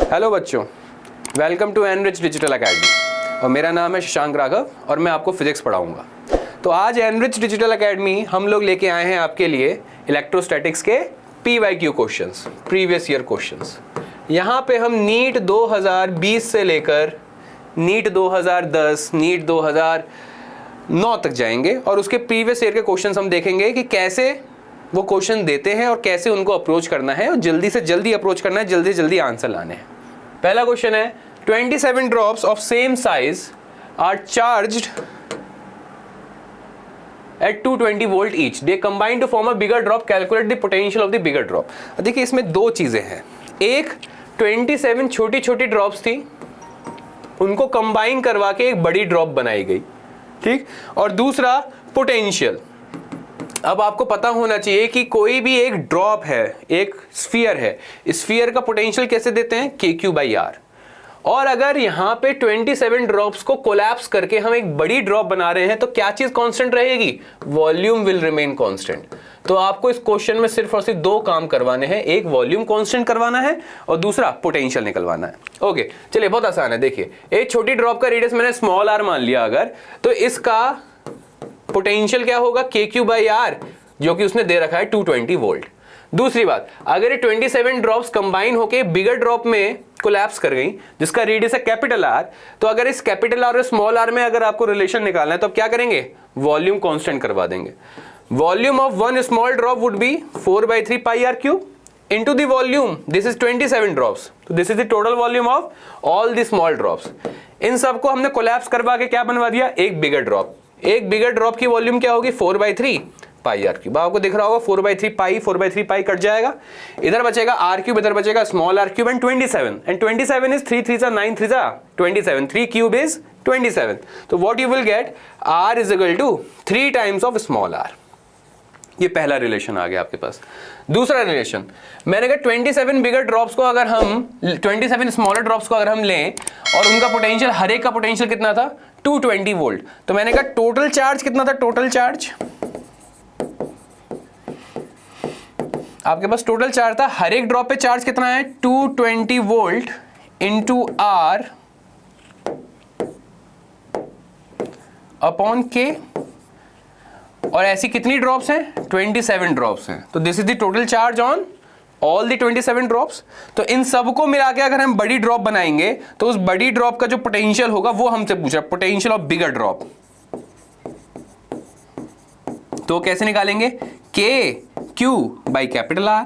Hello बच्चों, welcome to Enrich Digital Academy और मेरा नाम है शशांक राघव और मैं आपको फिजिक्स पढ़ाऊंगा। तो आज एनरिच डिजिटल एकेडमी हम लोग लेके आए हैं आपके लिए इलेक्ट्रोस्टैटिक्स के PYQ questions, previous year questions. यहाँ पे हम नीट 2020 से लेकर नीट 2010, नीट 2009 तक जाएंगे और उसके प्रीवियस ईयर के क्वेश्चंस हम देखेंगे कि कैसे वो क्वेश्चन देते हैं और कैसे उनको अप्रोच करना है और जल्दी से जल्दी अप्रोच करना है, जल्दी से जल्दी आंसर लाने हैं। पहला क्वेश्चन है 27 drops of same size are charged at 220 volt each, they combine to form a bigger drop, calculate the potential of the bigger drop. देखिए इसमें दो चीजें हैं, एक 27 छोटी छोटी ड्रॉप्स थी, उनको कंबाइन करवा के एक बड़ी ड्रॉप बनाई गई, ठीक, और दूसरा पोटेंशियल। अब आपको पता होना चाहिए कि कोई भी एक ड्रॉप है, एक स्फीयर है, स्फीयर का पोटेंशियल कैसे देते हैं, KQ/R। और अगर यहां पे 27 ड्रॉप्स को कोलैप्स करके हम एक बड़ी ड्रॉप बना रहे हैं तो क्या चीज कांस्टेंट रहेगी, वॉल्यूम विल रिमेन कांस्टेंट। तो आपको इस क्वेश्चन में सिर्फ और सिर्फ दो काम करवाने हैं, एक वॉल्यूम कांस्टेंट करवाना है और दूसरा पोटेंशियल निकलवाना है। ओके चलिए, बहुत आसान है। देखिए एक छोटी ड्रॉप का रेडियस मैंने स्मॉल r मान लिया अगर, तो इसका पोटेंशियल क्या होगा, KQ/R, जो कि उसने दे रखा है 220 वोल्ट। दूसरी बात, अगर ये 27 ड्रॉप्स कंबाइन होके बिगर ड्रॉप में कोलैप्स कर गई जिसका रेडियस है कैपिटल R, तो अगर इस कैपिटल R और स्मॉल r में अगर आपको रिलेशन निकालना है तो आप क्या करेंगे, वॉल्यूम कांस्टेंट करवा देंगे। Volume of one small drop would be 4/3 πr³ into the volume, this is 27 drops, तो this is the total volume of all the small drops। इन सबको हमने कोलैप्स करवा के क्या बनवा दिया, एक बिगर ड्रॉप। एक बिगर ड्रॉप की वॉल्यूम क्या होगी, 4/3 πr³। आपको दिख रहा होगा 4/3 π कट जाएगा, इधर बचेगा r³, इधर बचेगा small r³ and 27 is 3 3 9 3 27, 3 cube is 27। तो what you will get, r is equal to 3 times of small r। ये पहला रिलेशन आ गया आपके पास। दूसरा रिलेशन, मैंने कहा 27 बिगर ड्रॉप्स को अगर हम 27 स्मॉलर ड्रॉप्स को अगर हम लें और उनका पोटेंशियल, हर एक का पोटेंशियल कितना था, 220 वोल्ट, तो मैंने कहा टोटल चार्ज कितना था, टोटल चार्ज आपके पास टोटल चार्ज था, हर एक ड्रॉप पे चार्ज कितना है, 220 volt into R upon K। और ऐसी कितनी ड्रॉप्स हैं, 27 ड्रॉप्स हैं, तो this is the total charge on all the 27 drops. तो इन सबको मिला के अगर हम बड़ी ड्रॉप बनाएंगे तो उस बड़ी ड्रॉप का जो पोटेंशियल होगा वो हमसे पूछा, पोटेंशियल ऑफ बिगर ड्रॉप। तो कैसे निकालेंगे, KQ/R।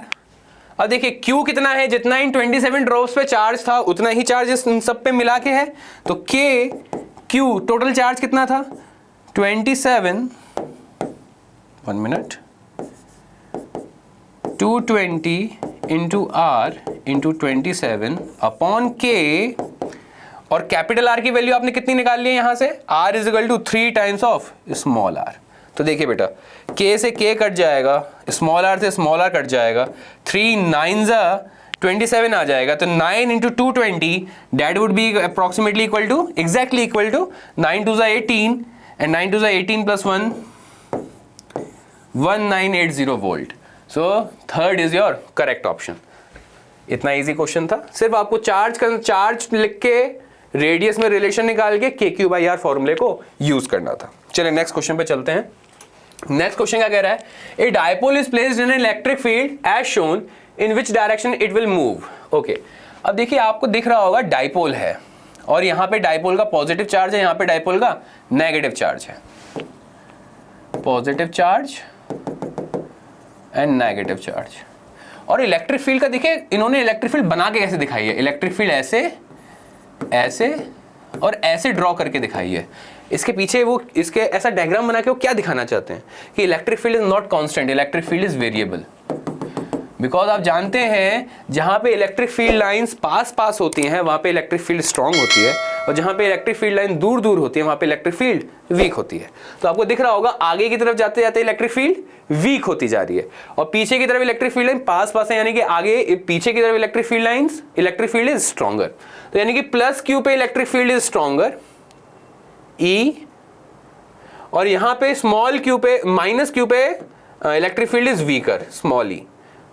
अब देखिए Q कितना है, जितना इन 27 ड्रॉप्स पे चार्ज था उतना ही चार्ज इन सब पे मिला के है, तो KQ टोटल चार्ज कितना था, 27, 1 minute, 220 into R into 27 upon K, और कैपिटल R की वैल्यू आपने कितनी निकाल ली है यहां से, R is equal to 3 times of small r। तो देखिए बेटा, K से K कट जाएगा, स्मॉल r से स्मॉल r कट जाएगा, 3 9 27 आ जाएगा, तो 9 into 220 that would be approximately equal to, exactly equal to 9 2 18 and 9 2 18 plus 1 1980 volt. So third is your correct option. इतना इजी क्वेश्चन था, सिर्फ आपको चार्ज लिख के रेडियस में रिलेशन निकाल के KQ/R फॉर्मूले को यूज करना था। चलिए नेक्स्ट क्वेश्चन पे चलते हैं। नेक्स्ट क्वेश्चन क्या कह रहा है, a dipole is placed in electric field as shown, in which direction it will move. Okay, अब देखिए आपको दिख रहा होगा डायपोल है और यहाँ पे डायपोल का पॉजिटिव चार्ज है, यहाँ पे डायपोल का नेगेटिव चार्ज है, positive charge and negative charge. और इलेक्ट्रिक फील्ड का देखिए इन्होंने इलेक्ट्रिक फील्ड बना के कैसे दिखाई है, इलेक्ट्रिक फील्ड ऐसे ऐसे और ऐसे ड्रॉ करके दिखाई है। इसके पीछे वो इसके ऐसा डायग्राम बना के वो क्या दिखाना चाहते हैं कि electric field is not constant, electric field is variable. Because आप जानते हैं जहां पे इलेक्ट्रिक फील्ड लाइंस पास होती हैं वहां पे इलेक्ट्रिक फील्ड स्ट्रांग होती है और जहां पे इलेक्ट्रिक फील्ड लाइन दूर होती है वहां पे इलेक्ट्रिक फील्ड वीक होती है। तो आपको दिख रहा होगा आगे की तरफ जाते जाते इलेक्ट्रिक फील्ड वीक होती जा रही है और पीछे की तरफ इलेक्ट्रिक फील्ड लाइन पास है, यानी कि आगे पीछे की तरफ electric field lines, electric field is stronger. तो यानी कि प्लस Q पे electric field is stronger E, और यहां पे स्मॉल Q पे माइनस Q पे electric field is weaker, small E।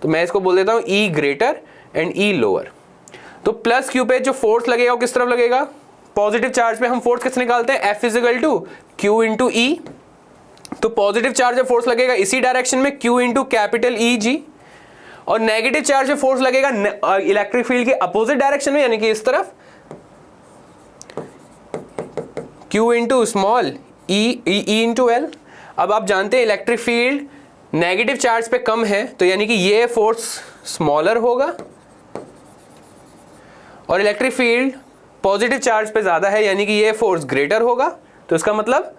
तो मैं इसको बोल देता हूं E greater and E lower. तो प्लस क्यू पे जो फोर्स लगेगा वो किस तरफ लगेगा, पॉजिटिव चार्ज पे हम फोर्स किस निकालते हैं, F is equal to q into E. तो पॉजिटिव चार्ज पे फोर्स लगेगा इसी डायरेक्शन में, Q इंटू कैपिटल ई जी, और नेगेटिव चार्ज पे फोर्स लगेगा इलेक्ट्रिक फील्ड के अपोजिट डायरेक्शन में, यानी कि इस तरफ, Q into small E into L. अब आप जानते हैं इलेक्ट्रिक फील्ड नेगेटिव चार्ज पे कम है, तो यानी कि ये फोर्स स्मॉलर होगा, और इलेक्ट्रिक फील्ड पॉजिटिव चार्ज पे ज्यादा है, यानी कि ये फोर्स ग्रेटर होगा। तो इसका मतलब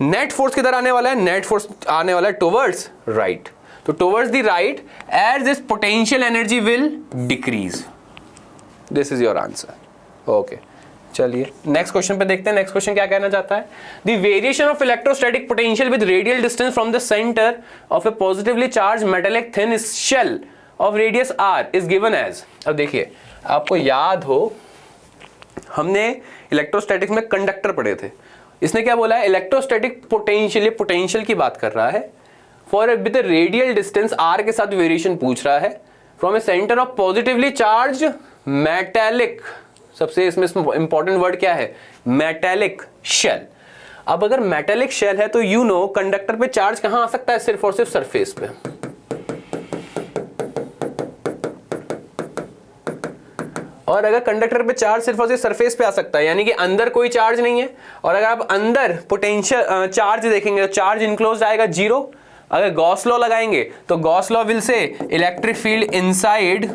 नेट फोर्स किधर आने वाला है, नेट फोर्स आने वाला है टुवर्ड्स राइट। तो towards the right as this potential energy will decrease. This is your answer. Okay, चलिए नेक्स्ट क्वेश्चन पे देखते हैं। नेक्स्ट क्वेश्चन क्या कहना चाहता है, the variation of electrostatic potential with radial distance from the centre of a positively charge metallic thin shell of radius r is given as. अब देखिए, आपको याद हो हमने इलेक्ट्रोस्टैटिक्स में कंडक्टर पढ़े थे, इसने क्या बोला है, इलेक्ट्रोस्टैटिक पोटेंशियल, ये पोटेंशियल की बात कर रहा है, for with radial distance r के साथ वेरिएशन पूछ रहा है from a centre of positively charge metallic, सबसे इसमें इंपॉर्टेंट वर्ड क्या है, मेटालिक शेल। अब अगर मेटालिक शेल है तो यू नो कंडक्टर पे चार्ज कहां आ सकता है, सिर्फ और सिर्फ सरफेस पे। और अगर कंडक्टर पे चार्ज सिर्फ और सिर्फ सरफेस पे आ सकता है, यानी कि अंदर कोई चार्ज नहीं है, और अगर आप अंदर पोटेंशियल चार्ज देखेंगे तो चार्ज इनक्लोज्ड आएगा जीरो। अगर गॉस लॉ लगाएंगे तो गॉस लॉ विल से electric field inside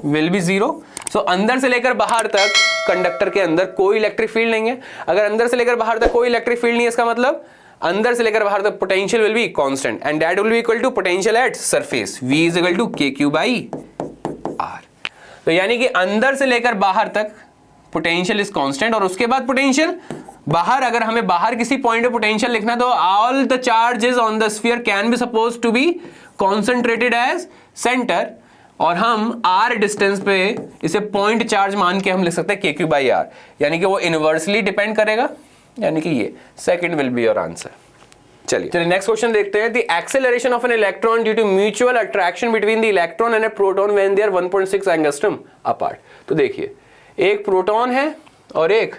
will be zero. So अंदर से लेकर बाहर तक कंडक्टर के अंदर कोई इलेक्ट्रिक फील्ड नहीं है। अगर अंदर से लेकर बाहर तक कोई इलेक्ट्रिक फील्ड नहीं है, इसका मतलब अंदर से लेकर बाहर तक potential will be constant, and that will be equal to potential at surface, V is equal to KQ by R। तो यानी कि अंदर से लेकर बाहर तक पोटेंशियल इज कांस्टेंट, और उसके बाद पोटेंशियल बाहर, अगर हमें बाहर किसी पॉइंट पे पोटेंशियल लिखना है तो all the charges on the sphere can be suppose to be concentrated as centre, और हम r डिस्टेंस पे इसे पॉइंट चार्ज मान के हम लिख सकते हैं KQ बाई R, यानी कि वो इनवर्सली डिपेंड करेगा, यानी कि ये second will be your answer. चलिए नेक्स्ट क्वेश्चन देखते हैं। The acceleration of an electron due to mutual attraction between the electron and a proton when they are 1.6 angstrom apart. तो देखिए, एक प्रोटॉन है और एक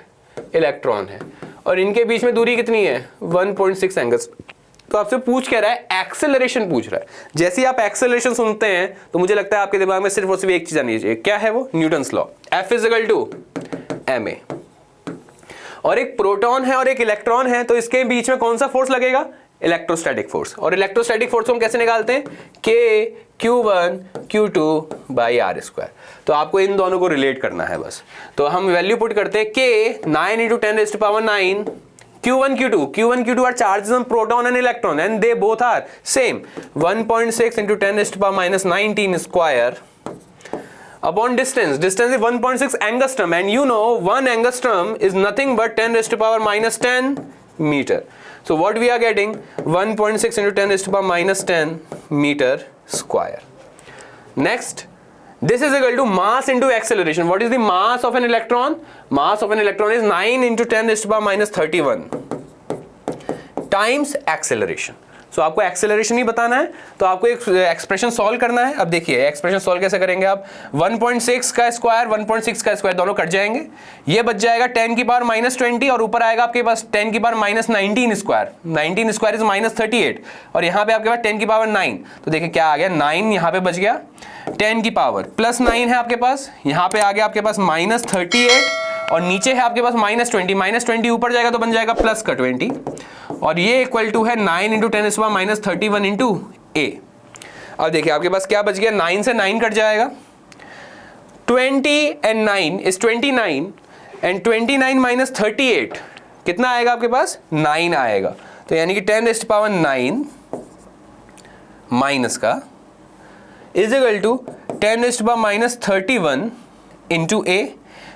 इलेक्ट्रॉन है, और इनके बीच में दूरी कितनी है, 1.6 एंगस्ट्रॉम। तो आपसे पूछ क्या रहा है, एक्सेलरेशन पूछ रहा है। जैसे ही आप एक्सेलरेशन सुनते हैं तो मुझे लगता है आपके दिमाग में सिर्फ और सिर्फ एक चीज आनी चाहिए, क्या है वो, Newton's law, F is equal to ma। और एक प्रोटॉन है और एक इलेक्ट्रॉन है, तो इसके बीच में कौन सा फोर्स लगेगा, इलेक्ट्रोस्टैटिक फोर्स। और इलेक्ट्रोस्टैटिक फोर्स हम कैसे निकालते हैं, K Q1 Q2 by R square. तो आपको इन दोनों को रिलेट करना है बस। तो हम वैल्यू पुट करते हैं, K 9 into 10⁻⁹, Q1 Q2 are charges on proton and electron, and they both are same, 1.6 into 10⁻⁹ square upon distance is 1.6 angstrom, and you know 1 angstrom is nothing but 10⁻⁻10 meter. So what we are getting, 1.6 into 10⁻⁻10 meter square. Next, this is equal to mass into acceleration. What is the mass of an electron? Mass of an electron is 9 into 10⁻31 times acceleration. So आपको acceleration ही बताना है, तो आपको एक expression solve करना है। अब देखिए एक्सप्रेशन सॉल्व कैसे करेंगे आप, 1.6 का स्क्वायर 1.6 का स्क्वायर दोनों कट जाएंगे, ये बच जाएगा 10 की पावर -20, और ऊपर आएगा आपके पास 10 की पावर -19 स्क्वायर, 19 स्क्वायर इज -38, और यहाँ पे आपके पास 10 की पावर 9, तो देखिए क्या आ गया, 9 यहाँ पे बच गया, 10 की पावर +9 है आपके पास, यहाँ पे आ गया आपके पास -38, और नीचे है आपके पास -20 ऊपर जाएगा तो बन जाएगा प्लस का 20, और ये इक्वल टू है 9 इंटू 10⁻31 इंटू A। अब देखिए आपके पास क्या बच गया, 9 से 9 कट जाएगा, 20 and 9 is 29, and 29 - 38 कितना आएगा आपके पास, 9 आएगा। तो यानी कि 10⁻9 माइनस का is equal to 10⁻31 into A।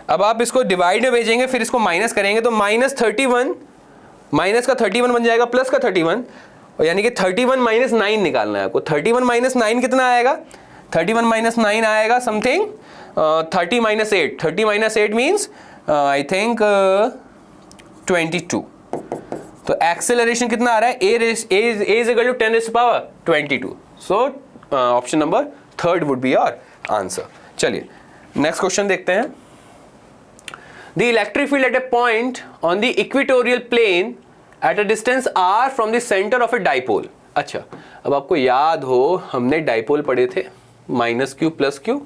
अब आप इसको डिवाइड में भेजेंगे, फिर इसको माइनस करेंगे, तो -31 माइनस का 31 बन जाएगा प्लस का 31, और यानी कि 31 - 9 निकालना है आपको। 31 - 9 कितना आएगा, 31 - 9 आएगा समथिंग 30 - 8, 30 - 8 मीन्स आई थिंक 22। तो एक्सेलरेशन कितना आ रहा है, A is equal to 10⁻22। So option number 3rd would be your answer. चलिए नेक्स्ट क्वेश्चन देखते हैं। The electric field at a point on the equatorial plane at a distance r from the centre of a dipole. अच्छा, अब आपको याद हो हमने dipole पढ़े थे, -q + q।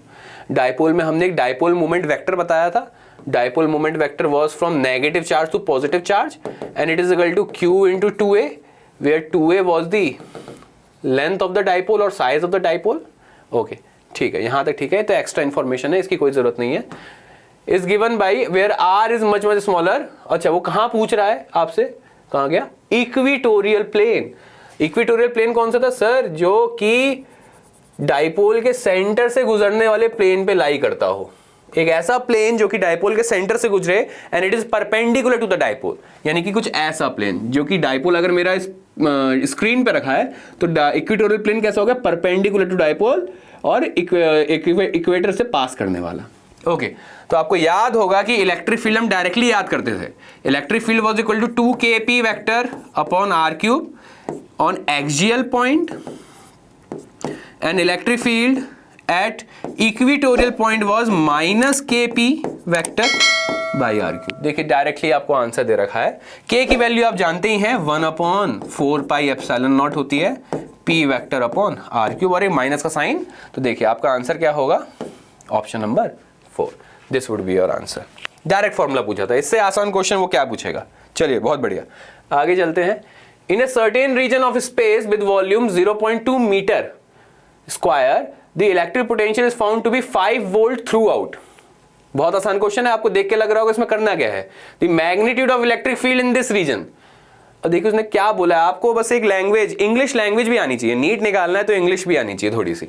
डाइपोल में हमने एक डाइपोल मोमेंट वेक्टर बताया था। Dipole moment vector was from negative charge to positive charge and it is equal to q × 2a, where 2a was the length of the dipole और size of the dipole. Okay, ठीक है, यहां तक ठीक है। तो एक्स्ट्रा इंफॉर्मेशन है, इसकी कोई जरूरत नहीं है। Is given by where r is much much smaller. अच्छा, वो कहां पूछ रहा है आपसे, कहां गया, इक्वेटोरियल प्लेन। इक्वेटोरियल प्लेन कौन सा था सर, जो कि डाइपोल के सेंटर से गुजरने वाले प्लेन पे लाई करता हो। एक ऐसा प्लेन जो कि डाइपोल के सेंटर से गुजरे and it is perpendicular to the dipole, यानी कि कुछ ऐसा प्लेन जो कि डाइपोल अगर मेरा इस स्क्रीन पे रखा है तो इक्वेटोरियल प्लेन कैसा होगा, परपेंडिकुलर टू डाइपोल और इक्वेटर से पास करने वाला। ओके, तो आपको याद होगा कि इलेक्ट्रिक फील्ड हम डायरेक्टली याद करते थे। Electric field was equal to 2kp vector upon r³ on axial point and electric field at equatorial point was -kp vector by r³। देखिए डायरेक्टली आपको आंसर दे रखा है। k की वैल्यू आप जानते ही हैं 1/4πε0 होती है, p वेक्टर अपॉन r³ और एक माइनस का साइन। तो देखिए आपका आंसर क्या होगा, option number 4, this would be your answer. Direct formula पूछा था, इससे आसान क्वेश्चन वो क्या पूछेगा। चलिए बहुत बढ़िया, आगे चलते हैं। In a certain region of space with volume 0.2 meter square the electric potential is found to be 5 volt throughout. बहुत आसान क्वेश्चन है, आपको देख के लग रहा होगा इसमें करना क्या है। The magnitude of electric field in this region. और देखिए उसने क्या बोला है, आपको बस एक लैंग्वेज, इंग्लिश लैंग्वेज भी आनी चाहिए, नीट निकालना है तो इंग्लिश भी आनी चाहिए थोड़ी सी।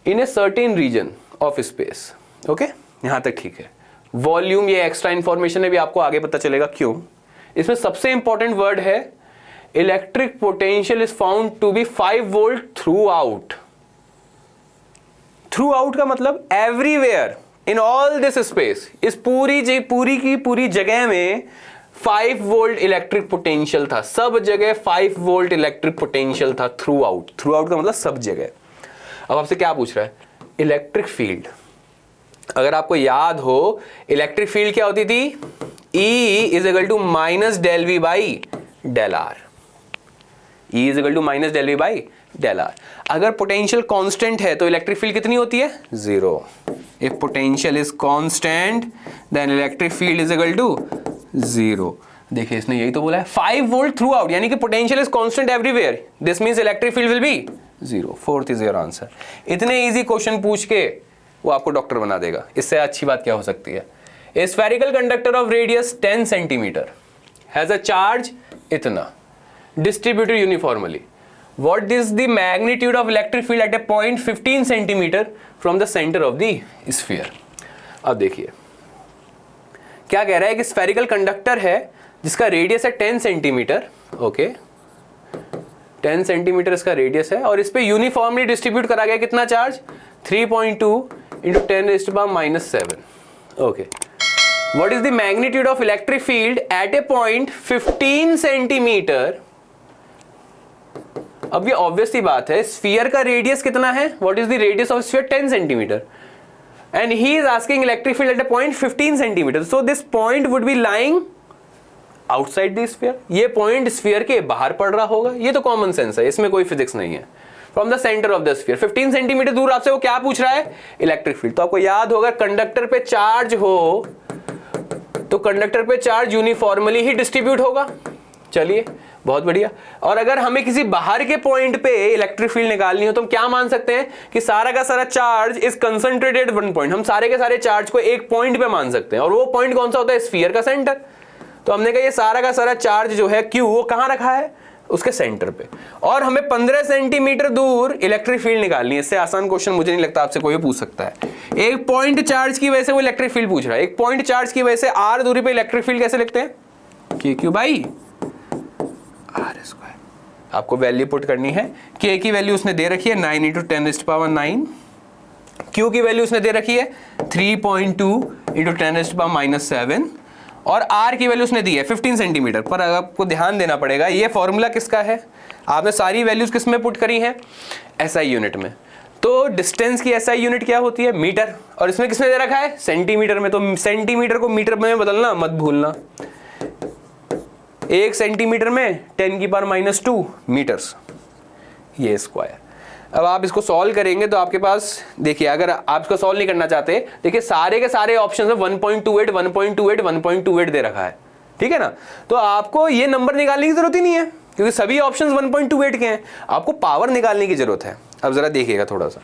In a certain region of space, okay, यहां तक ठीक है। वॉल्यूम, ये एक्स्ट्रा इंफॉर्मेशन है, भी आपको आगे पता चलेगा क्यों। इसमें सबसे इंपॉर्टेंट वर्ड है electric potential is found to be 5 volt throughout. Throughout का मतलब everywhere in all this space, इस पूरी जगह में 5 वोल्ट इलेक्ट्रिक पोटेंशियल था, सब जगह 5 वोल्ट इलेक्ट्रिक पोटेंशियल था थ्रू आउट। थ्रू आउट का मतलब सब जगह। अब आपसे क्या पूछ रहा है, इलेक्ट्रिक फील्ड। अगर आपको याद हो इलेक्ट्रिक फील्ड क्या होती थी, E is equal to -del V by del R। E is equal to -del V by del R। अगर पोटेंशियल कांस्टेंट है तो इलेक्ट्रिक फील्ड कितनी होती है, 0। If potential is constant then electric field is equal to 0। देखिए इसने यही तो बोला है, 5 वोल्ट थ्रू आउट, यानी कि potential is constant everywhere, this means electric field will B 0। 4th is your answer. इतने इजी क्वेश्चन पूछ के वो आपको डॉक्टर बना देगा, इससे अच्छी बात क्या हो सकती है। A spherical conductor of radius 10 centimeter has a charge इतना distributed uniformly. What is the magnitude of electric field at a point 15 centimeter from the center of the sphere? अब देखिए क्या कह रहा है कि स्फेरिकल कंडक्टर है जिसका रेडियस है 10 सेंटीमीटर। ओके, 10 सेंटीमीटर इसका रेडियस है और इस पे यूनिफॉर्मली डिस्ट्रीब्यूट करा गया कितना charge, 3.2 × 10⁻⁷। Okay, what is the magnitude of electric field at a point 15 centimetre. अब ये ऑब्वियस सी बात है, स्फीयर का रेडियस कितना है, what is the radius of sphere, 10 centimetre, and he is asking electric field at a point 15 centimetre. So this point would be lying outside the sphere. ये point sphere के बाहर पड़ रहा होगा, ये तो कॉमन सेंस है, इसमें कोई फिजिक्स नहीं है। From the centre of the sphere 15 centimetre दूर आपसे वो क्या पूछ रहा है, इलेक्ट्रिक फील्ड। तो आपको याद होगा कंडक्टर पे चार्ज हो तो कंडक्टर पे चार्ज यूनिफॉर्मली ही डिस्ट्रीब्यूट होगा। चलिए बहुत बढ़िया। और अगर हमें किसी बाहर के पॉइंट पे इलेक्ट्रिक फील्ड निकालनी हो तो हम क्या मान सकते हैं कि सारा का सारा charge is concentrated one point. हम सारे के सारे चार्ज को एक पॉइंट पे मान सकते हैं और वो पॉइंट कौन सा होता है, स्फीयर का सेंटर। तो हमने कहा ये सारा का सारा चार्ज जो है Q वो कहां रखा है, उसके सेंटर पे, और हमें 15 सेंटीमीटर दूर इलेक्ट्रिक फील्ड निकालनी है। इससे आसान क्वेश्चन मुझे नहीं लगता आपसे कोई पूछ सकता है। एक पॉइंट चार्ज की वजह से वो इलेक्ट्रिक फील्ड पूछ रहा है, एक पॉइंट चार्ज की वजह से r दूरी पे इलेक्ट्रिक फील्ड कैसे लिखते हैं, Q बाई r²। आपको वैल्यू पुट करनी है। K की वैल्यू उसने दे रखी है 9 × 10⁻⁹, Q की वैल्यू उसने दे रखी है 3.2 × 10⁻⁷, और R की वैल्यू उसने दी है 15 सेंटीमीटर। पर आपको ध्यान देना पड़ेगा ये फॉर्मूला किसका है, आपने सारी वैल्यूज किस में पुट करी हैं, SI यूनिट में। तो डिस्टेंस की एसआई यूनिट क्या होती है? मीटर। और इसमें किसने दे रखा है? सेंटीमीटर में। तो सेंटीमीटर को मीटर में बदलना मत भूलना। 1 सेंटीमीटर में 10⁻⁻² मीटर्स, ये स्क्वायर। अब आप इसको सॉल्व करेंगे तो आपके पास देखिए, अगर आप इसको सॉल्व नहीं करना चाहते, देखिए सारे के सारे ऑप्शन में 1.28 1.28 1.28 दे रखा है, ठीक है ना। तो आपको ये नंबर निकालने की जरूरत ही नहीं है क्योंकि सभी ऑप्शंस 1.28 के हैं। आपको पावर निकालने की जरूरत है। अब जरा देखिएगा थोड़ा सा,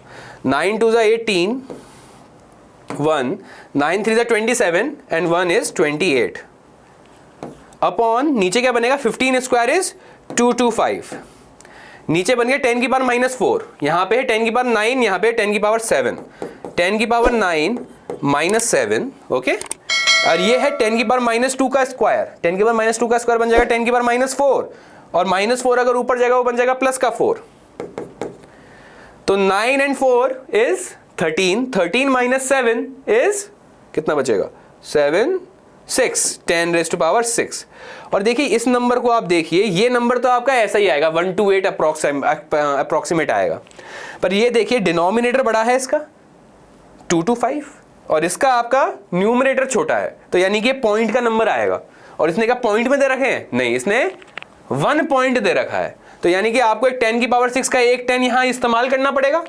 9 2 18, 1 9 3 27 एंड 1 is 28 अपॉन नीचे क्या बनेगा? 15 स्क्वायर इज 225। नीचे बन गया 10⁻⁻4, यहाँ पे है 10⁻9, यहाँ पे 10⁻7, 10⁻9 - 7, ओके। और ये है 10⁻⁻2 का स्क्वायर, 10⁻⁻2 का स्क्वायर बन जाएगा 10⁻⁻4, और -4 अगर ऊपर जाएगा वो बन जाएगा प्लस का 4। तो 9 and 4 is 13, 13 - 7 is कितना बचेगा? 7 6 10⁻6। और देखिए इस नंबर को आप देखिए, ये नंबर तो आपका ऐसा ही आएगा 128 अप्रोक्सीमेट आएगा, पर ये देखिए डिनोमिनेटर बड़ा है इसका 225 और इसका आपका न्यूमरेटर छोटा है, तो यानी कि पॉइंट का नंबर आएगा। और इसने क्या पॉइंट में दे रखे हैं? नहीं, इसने 1 पॉइंट दे रखा है। तो यानी कि आपको एक 10⁻6 का एक 10 यहां इस्तेमाल करना पड़ेगा।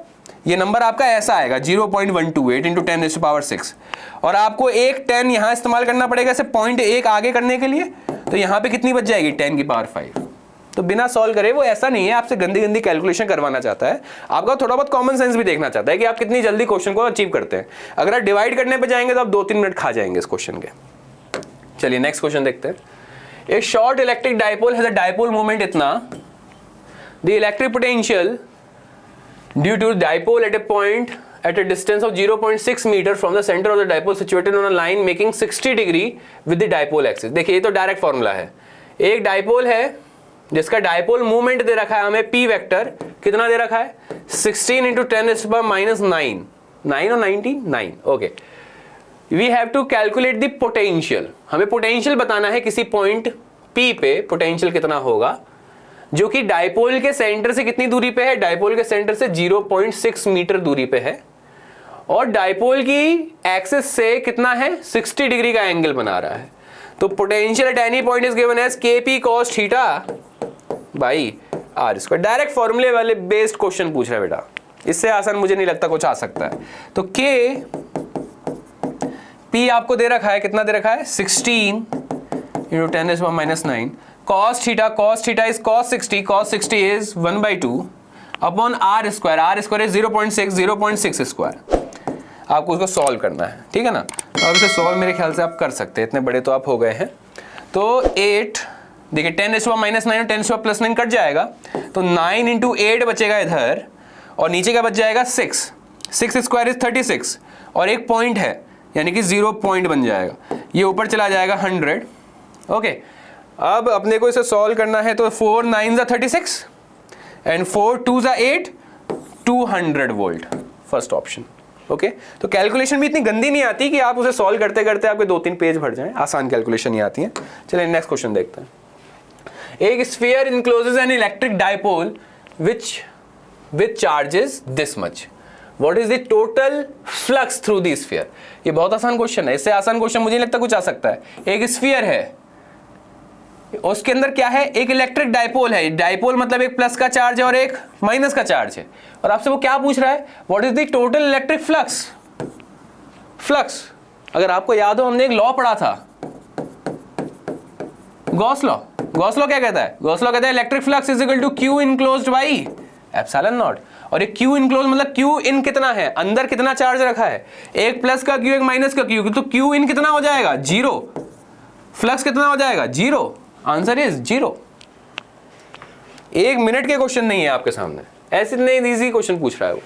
ये नंबर आपका ऐसा आएगा 0.128 × 10⁻6, और आपको एक 10 यहां इस्तेमाल करना पड़ेगा इसे 0.1 आगे करने के लिए। तो यहां पे कितनी बच जाएगी? 10⁵। तो बिना सॉल्व करे, वो ऐसा नहीं है आपसे गंदी गंदी कैलकुलेशन करवाना चाहता है, आपका थोड़ा बहुत कॉमन सेंस भी देखना चाहता है कि आप कितनी जल्दी क्वेश्चन को अचीव करते हैं। अगर आप डिवाइड करने पे जाएंगे तो आप 2-3 मिनट खा जाएंगे इस क्वेश्चन के। चलिए नेक्स्ट क्वेश्चन देखते हैं। A short electric dipole has a dipole moment इतना, the electric potential due to dipole at a point at a distance of 0.6 meter from the center of the dipole situated on a line making 60 degree with the dipole axis। देखिए ये तो direct formula है। एक dipole है जिसका dipole movement दे रखा है हमें p वेक्टर, कितना दे रखा है? 16 × 10⁻⁹ 9 और 19 9, okay. We have to calculate the potential, हमें पोटेंशियल बताना है किसी पॉइंट p पे पोटेंशियल कितना होगा, जो कि डाइपोल के सेंटर से कितनी दूरी पे है? डाइपोल के सेंटर से 0.6 मीटर दूरी पे है, और डाइपोल की एक्सिस से कितना है? 60 डिग्री का एंगल बना रहा है। तो potential at any point is given as kp cos theta by r square. Direct फॉर्मूले वाले बेस्ड क्वेश्चन पूछ रहा है बेटा, इससे आसान मुझे नहीं लगता कुछ आ सकता है। तो p आपको दे रखा है, कितना दे रखा है? 16 × 10⁻⁹ cos theta is cos 60 is 1/2 upon r square is 0.6 square. आपको उसको सॉल्व करना है, ठीक है ना। तो अब इसे सॉल्व मेरे ख्याल से आप कर सकते हैं, इतने बड़े तो आप हो गए हैं। तो 8 देखिए 10⁻⁹ और 10⁻+9 कट जाएगा, तो 9 × 8 बचेगा इधर, और नीचे का बच जाएगा 6 स्क्वायर इज 36, और एक पॉइंट है यानी कि 0 पॉइंट बन जाएगा, ये ऊपर चला जाएगा 100, ओके। अब अपने को इसे सॉल्व करना है, तो 4 9 = 36 and 4 2 = 8, 200 volt, first option, okay. तो कैलकुलेशन भी इतनी गंदी नहीं आती कि आप उसे सॉल्व करते करते आपके 2-3 पेज भर जाएं, आसान कैलकुलेशन ही आती है। चलिए नेक्स्ट क्वेश्चन देखते हैं। एक sphere encloses an electric dipole which charges this much, what is the total flux through the sphere. ये बहुत आसान क्वेश्चन है, इससे आसान क्वेश्चन मुझे नहीं लगता कुछ आ सकता है। एक स्फीयर है, उसके अंदर क्या है? एक इलेक्ट्रिक डाइपोल है। डाइपोल मतलब एक प्लस का चार्ज है और एक माइनस का चार्ज है, और आपसे वो क्या पूछ रहा है? What is the total electric flux. अगर आपको याद हो, हमने एक लॉ पढ़ा था, गॉस लॉ क्या कहता है? गॉस लॉ कहता है electric flux is equal to Q enclosed by epsilon naught. और एक Q इनक्लोज मतलब Q इन कितना है, अंदर कितना चार्ज रखा है, एक प्लस का Q एक माइनस का Q, तो Q इन कितना हो जाएगा? 0। फ्लक्स कितना हो जाएगा? 0। Answer is 0। 1 मिनट के क्वेश्चन नहीं है आपके सामने, ऐसे नहीं इजी क्वेश्चन पूछ रहा है वो।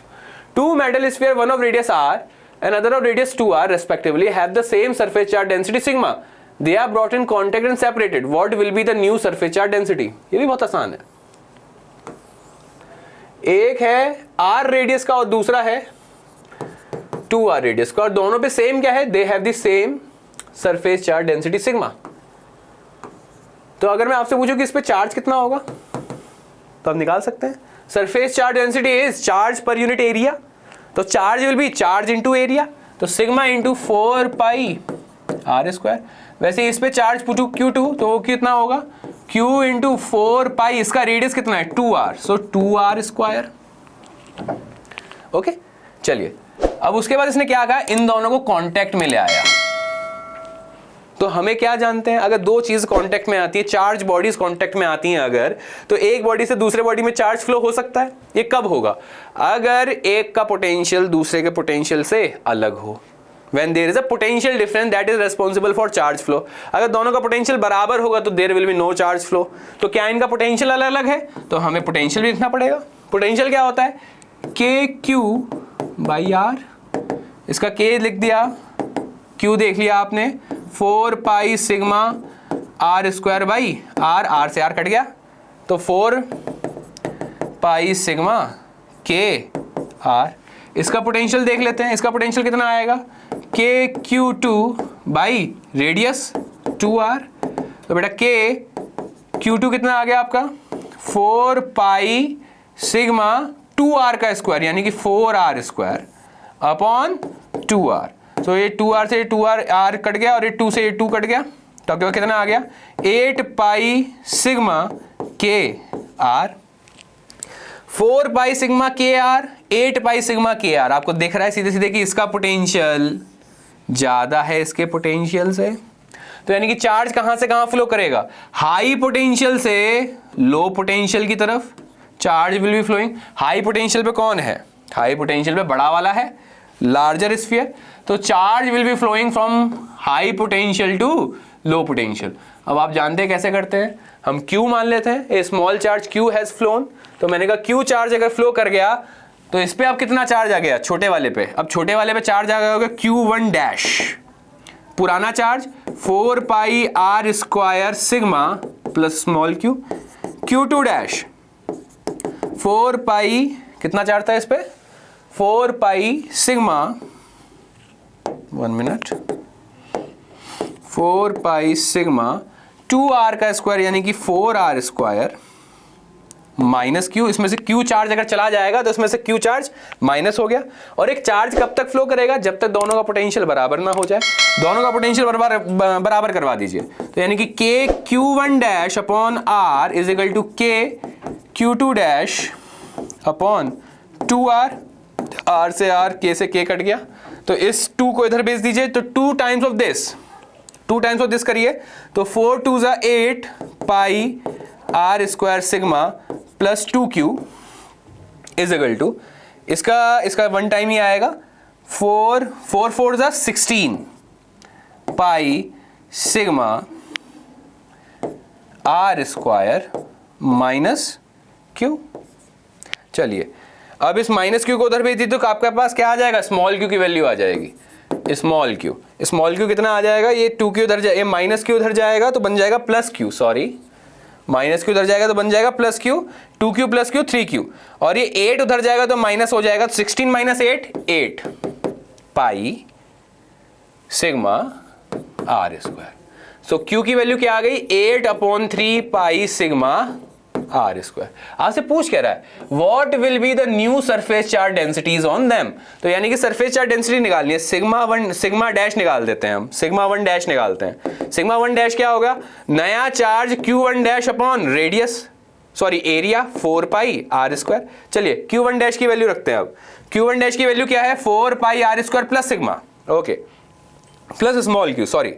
2 metal sphere, one of radius r and other of radius 2r respectively have the same surface charge density sigma. They are brought in contact and separated. What will be the new surface charge density? ये भी बहुत आसान है। एक है r radius का और दूसरा है 2r रेडियस का, और दोनों पे सेम क्या है? They have the same surface charge density sigma. तो अगर मैं आपसे पूछूं कि इस पे चार्ज कितना होगा, तो आप निकाल सकते हैं। Surface charge density is charge per unit area, तो charge will be charge into area, तो sigma into 4 pi R square. वैसे इस पे चार्ज Q2 तो वो कितना होगा Q इंटू 4 पाई, इसका रेडियस कितना है 2r, सो 2r स्क्वायर। ओके चलिए, अब उसके बाद इसने क्या कहा, इन दोनों को कांटेक्ट में ले आया। तो हमें क्या जानते हैं, अगर दो चीज कांटेक्ट में आती है, चार्ज बॉडीज कांटेक्ट में आती हैं अगर, तो एक बॉडी से दूसरे बॉडी में चार्ज फ्लो हो सकता है। ये कब होगा, अगर एक का पोटेंशियल दूसरे के पोटेंशियल से अलग हो, when there is a potential difference that is responsible for charge flow। अगर दोनों का पोटेंशियल बराबर होगा तो there will be no charge flow। तो क्या इनका पोटेंशियल अलग अलग है, तो हमें पोटेंशियल भी लिखना पड़ेगा। पोटेंशियल क्या होता है, KQ बाई R, इसका K लिख दिया, Q देख लिया आपने, 4 पाई sigma R square by R से R कट गया, तो 4 पाई सिग्मा K R। इसका पोटेंशियल देख लेते हैं, इसका पोटेंशियल कितना आएगा, KQ2 बाई रेडियस 2R। तो बेटा KQ2 कितना आ गया आपका 4 पाई सिग्मा 2R का स्क्वायर, यानी कि 4R स्क्वायर अपॉन 2R। तो ये 2R से 2R कट गया और ये 2 से ये 2 कट गया, तो आपके पास कितना आ गया 8 pi sigma KR। 4 pi sigma KR, 8 pi sigma KR। आपको दिख रहा है सीधे सीधे कि इसका पोटेंशियल ज्यादा है इसके पोटेंशियल से, तो यानी कि चार्ज कहां से कहां फ्लो करेगा, हाई पोटेंशियल से लो पोटेंशियल की तरफ charge will be flowing. High potential पे कौन है, हाई पोटेंशियल पे बड़ा वाला है, लार्जर स्फीयर, तो charge will be flowing from high potential to low potential. अब आप जानते हैं कैसे करते हैं, हम Q मान लेते हैं, a small charge Q has flown, तो मैंने कहा Q चार्ज अगर फ्लो कर गया तो इस पे अब कितना चार्ज आ गया, छोटे वाले पे, अब छोटे वाले पे चार्ज आ गया होगा Q1 डैश, पुराना चार्ज 4 पाई R square sigma plus small q, Q2 dash 4 पाई, कितना चार्ज था इस पे 4 pi sigma, 1 minute, 4 pi sigma 2R का स्क्वायर यानी कि 4R स्क्वायर माइनस Q, इसमें से Q चार्ज अगर चला जाएगा तो इसमें से Q चार्ज माइनस हो गया। और एक चार्ज कब तक फ्लो करेगा, जब तक दोनों का पोटेंशियल बराबर ना हो जाए। दोनों का पोटेंशियल बराबर करवा दीजिए, तो यानी कि K Q1 dash upon R is equal to K Q2 dash upon 2R, R से R, K से K कट गया, तो इस 2 को इधर भेज दीजिए, तो 2 टाइम्स ऑफ दिस करिए, तो 4 2 जा 8 pi R square sigma plus 2Q is equal to, इसका 1 टाइम ही आएगा, 4 4 जा 16 pi sigma R square minus Q। चलिए अब इस माइनस Q को उधर भेज दी तो आपके पास क्या आ जाएगा, स्मॉल q की वैल्यू आ जाएगी, स्मॉल q कितना आ जाएगा, ये 2Q उधर जाए, माइनस Q उधर जाएगा तो बन जाएगा plus Q, sorry minus Q उधर जाएगा तो बन जाएगा plus Q, 2Q plus Q 3Q, और ये 8 उधर जाएगा तो माइनस हो जाएगा, 16 minus 8 pi sigma R square. So Q की वैल्यू क्या आ गई 8 upon 3 pi sigma R square. आपसे पूछ कह रहा है what will be the new surface charge densities on them, तो यानी कि सरफेस चार्ज डेंसिटी निकालनी है, सिग्मा डैश निकाल देते हैं हम, सिग्मा 1 डैश निकालते हैं। सिग्मा 1 डैश क्या होगा, नया charge Q1 dash upon radius, sorry area 4 पाई R स्क्वायर। चलिए Q1 डैश की वैल्यू रखते हैं, अब Q1 डैश की वैल्यू क्या है 4 पाई R square plus sigma, okay, plus small q, sorry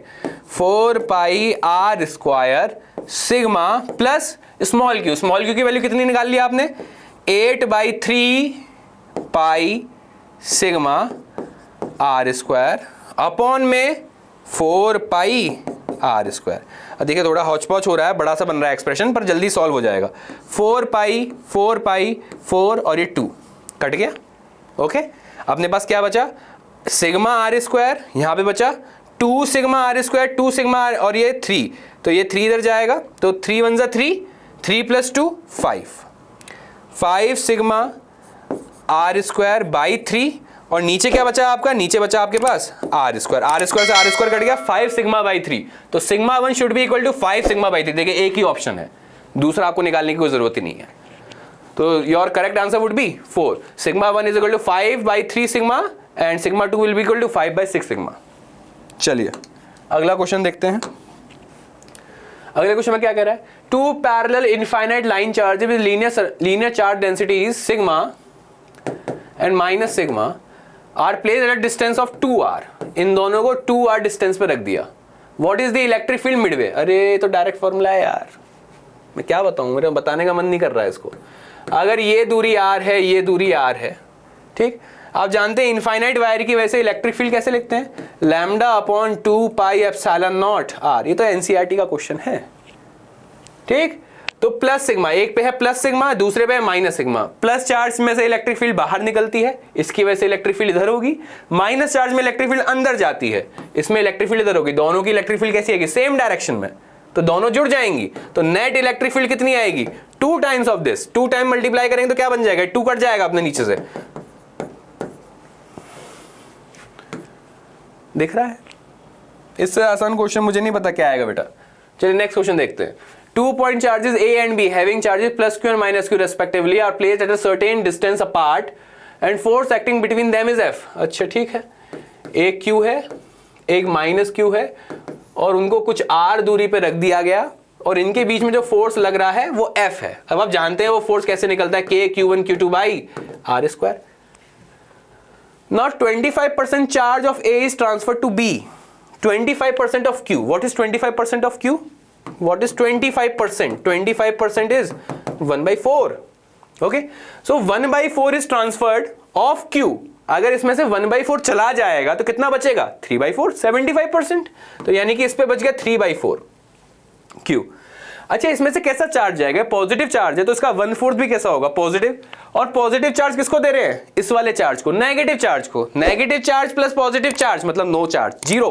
4 पाई R square sigma plus small q की वैल्यू कितनी निकाल ली आपने 8/3 पाई सिग्मा R स्क्वायर अपॉन में 4 पाई R स्क्वायर। अब देखिए थोड़ा हौच पौच हो रहा है, बड़ा सा बन रहा है एक्सप्रेशन, पर जल्दी सॉल्व हो जाएगा। 4 पाई 4 और ये 2 कट गया, ओके। अपने पास क्या बचा सिग्मा R स्क्वायर, यहां पे बचा 2 sigma R square, 2 sigma R, और ये 3, तो ये 3 इधर जाएगा, तो 3 1 जा 3, 3 plus 2 5 sigma R square by 3, और नीचे क्या बचा आपका, नीचे बचा आपके पास R स्क्वायर से R स्क्वायर कट गया 5 सिग्मा बाई 3, तो sigma 1 should be equal to 5 sigma by 3। देखिए एक ही ऑप्शन है, दूसरा आपको निकालने की कोई जरूरत ही नहीं है। तो your correct answer would be 4. Sigma 1 is equal to 5/3 sigma and sigma 2 will be equal to 5/6 sigma. चलिए अगला क्वेश्चन देखते हैं. अगले क्वेश्चन में क्या कह रहा है? 2 parallel infinite line charges with linear charge densities sigma and minus sigma are placed at a distance of 2r. इन दोनों को 2r डिस्टेंस पे रख दिया. What is the electric field midway? अरे तो डायरेक्ट फॉर्मूला है यार, मैं क्या बताऊं, मेरे बताने का मन नहीं कर रहा है इसको. अगर ये दूरी r है, ये दूरी r है, ठीक. आप जानते हैं इनफाइनाइट वायर की वजह से इलेक्ट्रिक फील्ड कैसे लिखते हैं? λ/2πε0r. ये तो एनसीईआरटी का क्वेश्चन है, ठीक. तो प्लस सिग्मा, एक पे है प्लस सिग्मा, दूसरे पे है माइनस सिग्मा. प्लस चार्ज में से इलेक्ट्रिक फील्ड बाहर निकलती है, इसकी वजह से इलेक्ट्रिक फील्ड इधर होगी. माइनस चार्ज में इलेक्ट्रिक फील्ड अंदर जाती है, इसमें इलेक्ट्रिक फील्ड इधर होगी. दोनों की इलेक्ट्रिक फील्ड कैसी आएगी? सेम डायरेक्शन में, तो दोनों जुड़ जाएंगी. तो नेट इलेक्ट्रिक फील्ड कितनी आएगी? 2 times of this. 2 time multiply करेंगे तो क्या बन जाएगा? 2 कट जाएगा अपने नीचे से. दिख रहा है? इससे आसान क्वेश्चन मुझे नहीं पता क्या आएगा बेटा. चलिए नेक्स्ट क्वेश्चन देखते हैं. 2 point charges A and B having charges plus Q and minus Q respectively are placed at a certain distance apart and force acting between them is F. अच्छा ठीक है, एक Q है, एक माइनस Q है और उनको कुछ R दूरी पे रख दिया गया और इनके बीच में जो फोर्स लग रहा है वो F है. अब आप जानते हैं वो फोर्स कैसे निकलता है? K Q1 Q2 by R square. Now 25% charge of A is transferred to B. 25% of Q. What is 25% of Q? What is 25%? 25% is 1/4. Okay, so 1/4 is transferred of Q. अगर इसमें से 1/4 चला जाएगा तो कितना बचेगा? 3/4, 75%. तो यानी कि इस पे बच गया 3/4 Q. अच्छा, इसमें से कैसा चार्ज जाएगा? पॉजिटिव चार्ज है तो इसका 1/4 भी कैसा होगा? पॉजिटिव. और पॉजिटिव चार्ज किसको दे रहे हैं? इस वाले चार्ज को, नेगेटिव चार्ज को. Negative charge plus positive charge मतलब नो चार्ज, 0.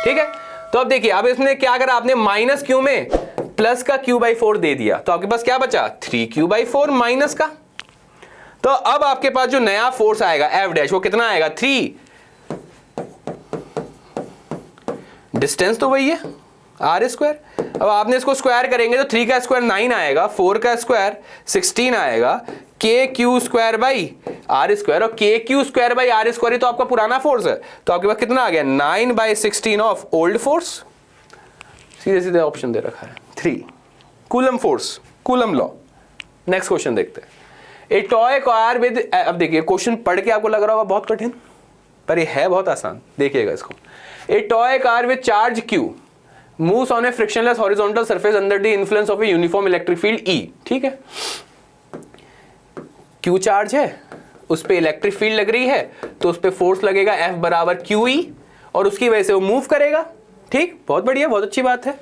ठीक है. तो अब देखिए, अब इसने क्या करा? आपने माइनस Q में प्लस का Q/4 दे दिया, तो आपके पास क्या बचा? 3Q/4 माइनस का. तो अब आपके पास जो नया फोर्स आएगा F डैश, वो कितना आएगा? 3. डिस्टेंस तो वही है R². अब आपने इसको स्क्वायर करेंगे तो 3 का स्क्वायर 9 आएगा, 4 का स्क्वायर 16 आएगा, KQ² बाई R². और KQ² बाई R² तो आपका पुराना फोर्स है, तो आपके पास कितना आ गया? 9/16 ऑफ ओल्ड फोर्स. सीधे सीधे ऑप्शन दे रखा है 3. Coulomb force, coulomb law. Next question देखते हैं. ए टॉय कार विद, अब देखिए क्वेश्चन पढ़ के आपको लग रहा होगा बहुत कठिन, पर ये है बहुत आसान. देखिएगा इसको. ए toy car with charge Q moves on a frictionless horizontal surface under the influence of a uniform electric field E. ठीक है, Q चार्ज है, उस पे इलेक्ट्रिक फील्ड लग रही है, तो उस पे फोर्स लगेगा F बराबर QE और उसकी वजह से वो मूव करेगा. ठीक, बहुत बढ़िया, बहुत अच्छी बात है.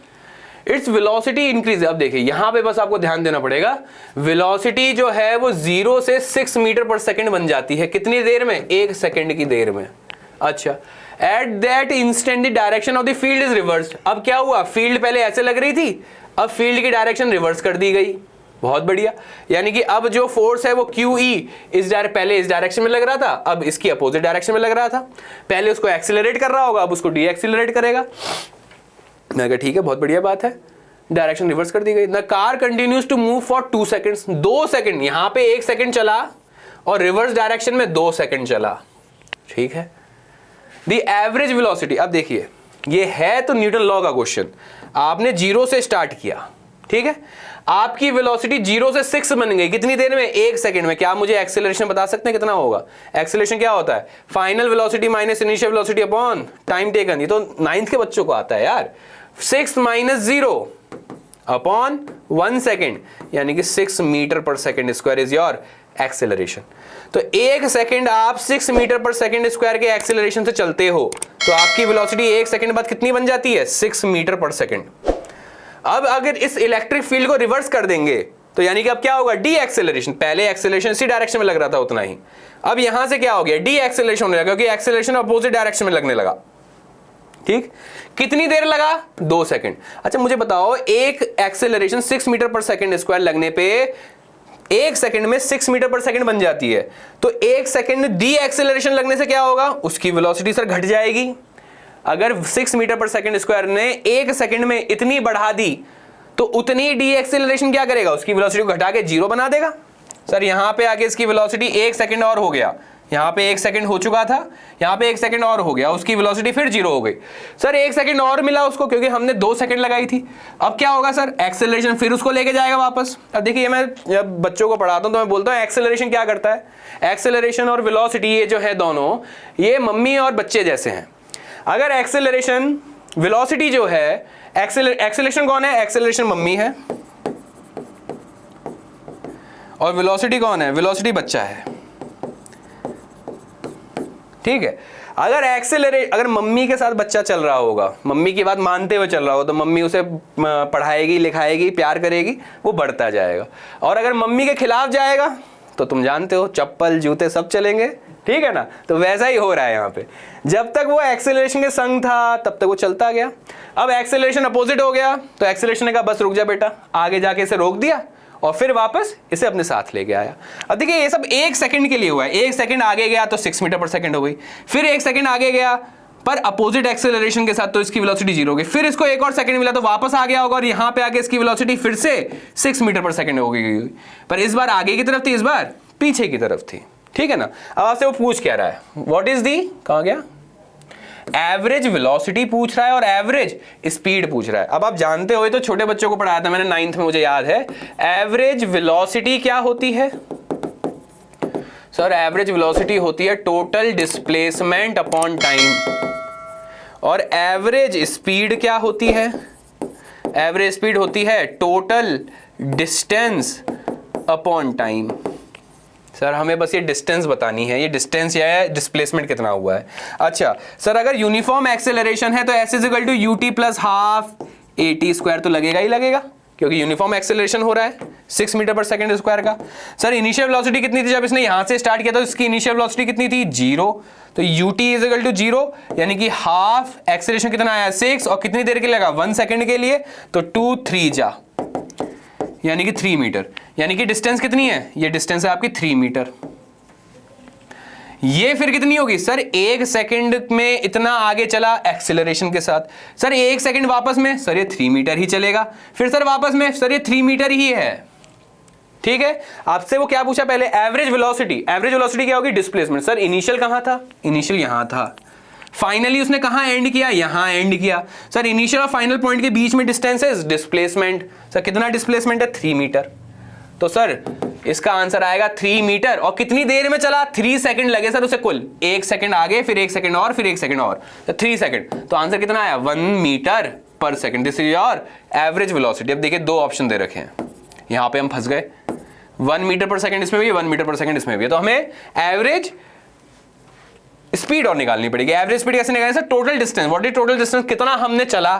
Its velocity increase. अब देखिए यहां पे बस आपको ध्यान देना पड़ेगा, वेलोसिटी जो है वो 0 से 6 मीटर पर सेकंड बन जाती है. कितनी देर में? 1 सेकंड की देर में. अच्छा, at that instant the direction of the field is reversed. अब क्या हुआ? फील्ड पहले ऐसे लग रही थी, अब फील्ड की डायरेक्शन रिवर्स कर दी गई. बहुत बढ़िया. यानी कि अब जो फोर्स है वो QE पहले इस डायरेक्शन में लग रहा था, अब इसकी अपोजिट डायरेक्शन में लग रहा था. पहले उसको एक्सीलरेट कर रहा होगा, अब उसको डीएक्सीलरेट करेगा. मैं कहा ठीक है, बहुत बढ़िया बात है, डायरेक्शन रिवर्स कर दी गई. The car continues to move for 2 seconds. 2 second, यहां पे 1 सेकंड चला और रिवर्स डायरेक्शन में 2 सेकंड चला. ठीक है. द एवरेज वेलोसिटी, अब देखिए ये है तो न्यूटन लॉ का क्वेश्चन. आपने 0 से स्टार्ट किया, ठीक है, आपकी वेलोसिटी 0 से 6 बन गई. कितनी देर में? 1 सेकंड में. क्या आप मुझे एक्सेलरेशन बता सकते हैं कितना होगा? एक्सेलरेशन क्या होता है? Final velocity minus initial velocity upon time taken. ये तो 9th के बच्चों को आता है यार. 6 - 0 अपॉन 1 सेकेंड, यानी कि 6 मीटर पर second square is your acceleration. तो 1 सेकेंड आप 6 मीटर पर सेकेंड स्क्वायर के एक्सेलरेशन से चलते हो तो आपकी वेलोसिटी 1 सेकेंड बाद कितनी बन जाती है? 6 मीटर पर सेकेंड. अब अगर इस इलेक्ट्रिक फील्ड को रिवर्स कर देंगे तो यानी कि अब क्या होगा? D acceleration. पहले एक्सेलरेशन इसी डायरेक्शन में लग रहा था उतना ही, अब यहां से क्या हो गया? डी एक्सेलरेशन होने लगा, क्योंकि एक्सेलरेशन अपोजिट डायरेक्शन में लगने लगा. ठीक, कितनी देर लगा? 2 सेकेंड. अच्छा मुझे बताओ, एक एक्सेलरेशन 6 मीटर पर सेकेंड स्क्वायर लगने पे 1 सेकंड में 6 मीटर पर सेकंड बन जाती है, तो 1 सेकंड डी एक्सेलरेशन लगने से क्या होगा? उसकी वेलोसिटी सर घट जाएगी. अगर 6 मीटर पर सेकंड स्क्वायर ने 1 सेकंड में इतनी बढ़ा दी तो उतनी डी एक्सेलरेशन क्या करेगा? उसकी वेलोसिटी को घटा के 0 बना देगा. सर यहाँ पे आके इसकी वेलोसिटी 1 सेकंड और हो गया, यहाँ पे 1 सेकंड हो चुका था, यहाँ पे 1 सेकंड और हो गया, उसकी वेलोसिटी फिर 0 हो गई। सर 1 सेकंड और मिला उसको क्योंकि हमने 2 सेकंड लगाई थी। अब क्या होगा सर, एक्सेलरेशन फिर उसको लेके जाएगा वापस। अब देखिए मैं जब बच्चों को पढ़ाता हूँ तो मैं बोलता हूँ एक्सेलरेशन क्या करता है, एक्सेलरेशन और वेलोसिटी ये जो है दोनों ये मम्मी और बच्चे जैसे हैं। अगर एक्सेलरेशन वेलोसिटी जो है, एक्सेलरेशन कौन है, एक्सेलरेशन मम्मी है और वेलोसिटी कौन है, वेलोसिटी बच्चा है, ठीक है। अगर मम्मी के साथ बच्चा चल रहा होगा, मम्मी की बात मानते हुए चल रहा हो, तो मम्मी उसे पढ़ाएगी, लिखाएगी, प्यार करेगी, वो बढ़ता जाएगा। और अगर मम्मी के खिलाफ जाएगा तो तुम जानते हो चप्पल जूते सब चलेंगे, ठीक है ना। तो वैसा ही हो रहा है यहाँ पे, जब तक वो एक्सेलरेशन के संग था तब तक वो चलता गया। अब एक्सेलरेशन अपोजिट हो गया तो एक्सेलरेशन ने कहा बस रुक जा बेटा, आगे जाके इसे रोक दिया और फिर वापस इसे अपने साथ लेके आया। अब देखिए ये सब 1 सेकंड के लिए हुआ है, 1 सेकंड आगे गया तो 6 मीटर पर सेकंड हो गई, फिर 1 सेकंड आगे गया पर अपोजिट एक्सेलरेशन के साथ तो इसकी वेलोसिटी 0 हो गई, फिर इसको 1 और सेकंड मिला तो वापस आ गया होगा और यहां पे आके इसकी वेलोसिटी फिर से 6 मीटर पर सेकंड हो गई, पर इस बार आगे की तरफ थी, इस बार पीछे की तरफ थी, ठीक है ना। अब आपसे वो पूछ क्या रहा है, व्हाट इज दी, कहां गया, एवरेज वेलोसिटी पूछ रहा है और एवरेज स्पीड पूछ रहा है। अब आप जानते हो, तो छोटे बच्चों को पढ़ाया था मैंने 9th में, मुझे याद है। एवरेज वेलोसिटी क्या होती है सर, एवरेज वेलोसिटी होती है टोटल डिस्प्लेसमेंट अपॉन टाइम। और एवरेज स्पीड क्या होती है, एवरेज स्पीड होती है total distance upon time. Sir हमें बस ये डिस्टेंस बतानी है, ये डिस्टेंस या है डिस्प्लेसमेंट कितना हुआ है। अच्छा सर अगर यूनिफॉर्म एक्सेलरेशन है तो s equal to ut plus half at square तो लगेगा ही लगेगा, क्योंकि यूनिफॉर्म एक्सेलरेशन हो रहा है 6 मीटर पर सेकंड स्क्वायर का। सर इनिशियल वेलोसिटी कितनी थी, जब इसने यहां से स्टार्ट किया था इसकी इनिशियल वेलोसिटी कितनी थी, 0, तो ut इज इक्वल टू 0, यानी कि हाफ एक्सेलरेशन कितना आया 6 और कितनी देर के लिए लगा 1 सेकंड के लिए, तो 2 3 जा यानी कि 3 मीटर, यानी कि डिस्टेंस कितनी है, ये डिस्टेंस है आपकी 3 मीटर। ये फिर कितनी होगी सर, 1 सेकंड में इतना आगे चला एक्सेलरेशन के साथ, सर 1 सेकंड वापस में, सर ये 3 मीटर ही चलेगा, फिर सर वापस में, सर ये 3 मीटर ही है, ठीक है। आपसे वो क्या पूछा पहले, एवरेज वेलोसिटी, एवरेज वेलोसिटी क्या होगी, डिस्प्लेसमेंट। सर इनिशियल कहां था, इनिशियल यहां था, फाइनली उसने कहां एंड किया, यहां एंड किया। सर इनिशियल और फाइनल पॉइंट के बीच में डिस्टेंस है डिस्प्लेसमेंट। सर कितना डिस्प्लेसमेंट है, 3 मीटर। तो सर इसका आंसर आएगा 3 मीटर। और कितनी देर में चला, 3 सेकंड लगे सर उसे कुल, 1 सेकंड आगे, फिर 1 सेकंड और, फिर 1 सेकंड और, तो 3 सेकंड। तो आंसर कितना आया, 1 मीटर पर second. This is your average velocity. अब देखिए 2 ऑप्शन दे रखे हैं, यहां पे हम फंस गए, 1 मीटर पर सेकंड इसमें भी है, 1 मीटर पर सेकंड इसमें भी है, तो हमें एवरेज स्पीड और निकालनी पड़ेगी। एवरेज स्पीड कैसे निकालें sir, total distance, what is total distance, कितना हमने चला,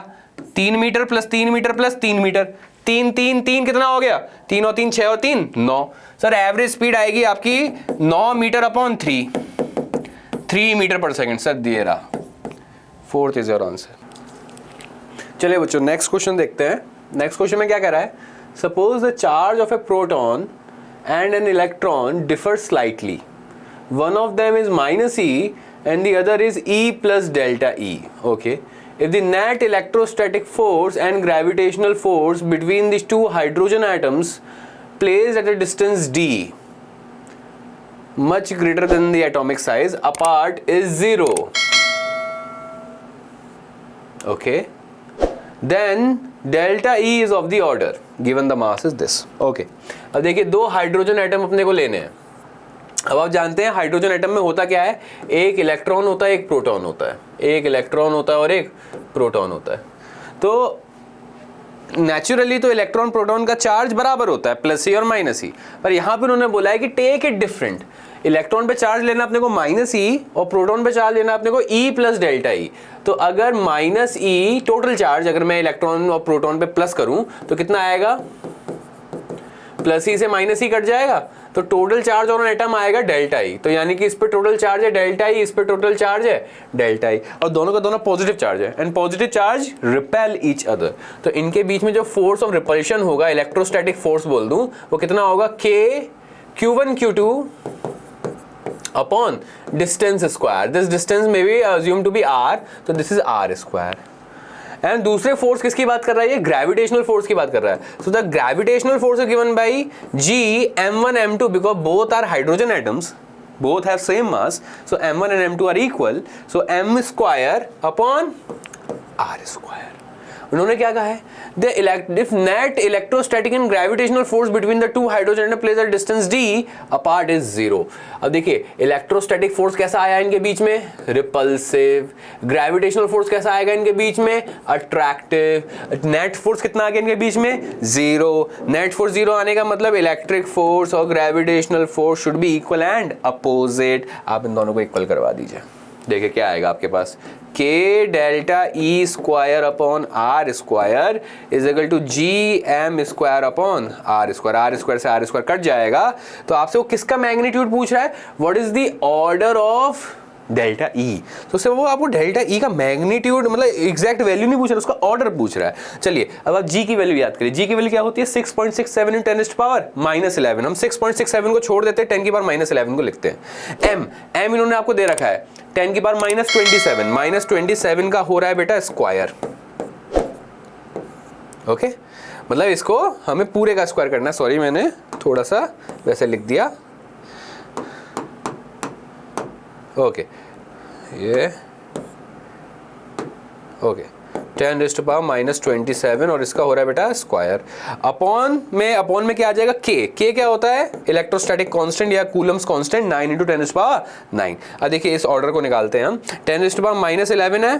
3 metre plus 3 metre plus 3 metre, 3 3 3 कितना हो गया, 3 और 3 6 और 3 9। सर एवरेज स्पीड आएगी आपकी 9 मीटर अपॉन 3 मीटर पर सेकंड। सर दिए रहा, 4th इज योर आंसर। चलिए बच्चों नेक्स्ट क्वेश्चन देखते हैं। नेक्स्ट क्वेश्चन में क्या कह रहा है, suppose the charge of A proton and an electron differ slightly, one of them is minus E and the other is E plus delta E. Okay, if the net electrostatic force and gravitational force between these two hydrogen atoms placed at a distance d much greater than the atomic size apart is 0, okay, then delta E is of the order given the mass is this. Okay, अब देखिए 2 hydrogen atom अपने को लेने हैं। अब आप जानते हैं हाइड्रोजन एटम में होता क्या है, एक इलेक्ट्रॉन होता है, एक प्रोटॉन होता है, एक इलेक्ट्रॉन होता है और एक प्रोटॉन होता है। तो नेचुरली तो इलेक्ट्रॉन प्रोटॉन का चार्ज बराबर होता है, प्लस ई और माइनस ई, पर यहां पर उन्होंने बोला है कि टेक इट डिफरेंट, इलेक्ट्रॉन पे चार्ज लेना अपने को माइनस ई और प्रोटॉन पे चार्ज लेना अपने को ई प्लस डेल्टा ई। तो अगर माइनस ई टोटल चार्ज अगर मैं इलेक्ट्रॉन और प्रोटॉन पे प्लस करूं तो कितना आएगा, प्लस ई से माइनस ई कट जाएगा, तो टोटल चार्ज ऑन एटम आएगा डेल्टा ई। तो यानी कि इस पे टोटल चार्ज है डेल्टा ई, इस पे टोटल चार्ज है डेल्टा ई, और दोनों का दोनों पॉजिटिव चार्ज है and positive charge repel each other. तो इनके बीच में जो फोर्स ऑफ रिपल्शन होगा, इलेक्ट्रोस्टैटिक फोर्स बोल दूं, वो कितना होगा, k q1 q2 अपॉन distance square. This distance may be assume to B r, तो this is r square. And दूसरे फोर्स किसकी बात कर रहा है, ये ग्रेविटेशनल फोर्स की बात कर रहा है. So the gravitational force is given by G m1 m2 because both are hydrogen atoms, both have same mass, so m1 and m2 are equal, so m square upon r square. उन्होंने क्या कहा है, if net electrostatic and gravitational force between the two hydrogen atom plays at distance d apart is 0. अब देखिए electrostatic force कैसा आया इनके बीच में, रिपल्सिव. ग्रेविटेशनल फोर्स कैसा आएगा इनके बीच में, अट्रैक्टिव. नेट फोर्स कितना आ गया इनके बीच में, 0. नेट फोर्स 0 आने का मतलब इलेक्ट्रिक फोर्स और gravitational force should be equal and opposite. आप इन दोनों को इक्वल करवा दीजिए. देखिए क्या आएगा आपके पास, k delta e square upon r square is equal to G m square upon r square. R square से आर स्क्वायर कट जाएगा, तो आपसे वो किसका मैग्नीट्यूड पूछ रहा है, what is the order of delta e. तो उससे वो आपको डेल्टा ई का मैग्नीट्यूड मतलब एग्जैक्ट वैल्यू नहीं पूछ रहा, उसका ऑर्डर पूछ रहा है. चलिए अब आप जी की वैल्यू याद करिए. जी की वैल्यू क्या होती है, 6.67 इन 10 पावर -11. हम 6.67 को छोड़ देते हैं, 10 की पावर -11 को लिखते हैं. एम इन्होंने आपको दे रखा है 10 की पावर -27. -27 का हो रहा है बेटा स्क्वायर. ओके, मतलब इसको हमें पूरे का स्क्वायर करना है. सॉरी मैंने थोड़ा सा वैसे लिख दिया. ओके ये ओके 10 टू पावर -27 और इसका हो रहा है बेटा स्क्वायर. अपॉन में क्या आ जाएगा, के क्या होता है, इलेक्ट्रोस्टैटिक कांस्टेंट या कूलम्स कांस्टेंट. 9 × 10 पावर 9. अब देखिए इस ऑर्डर को निकालते हैं हम. 10 टू पावर -11 है,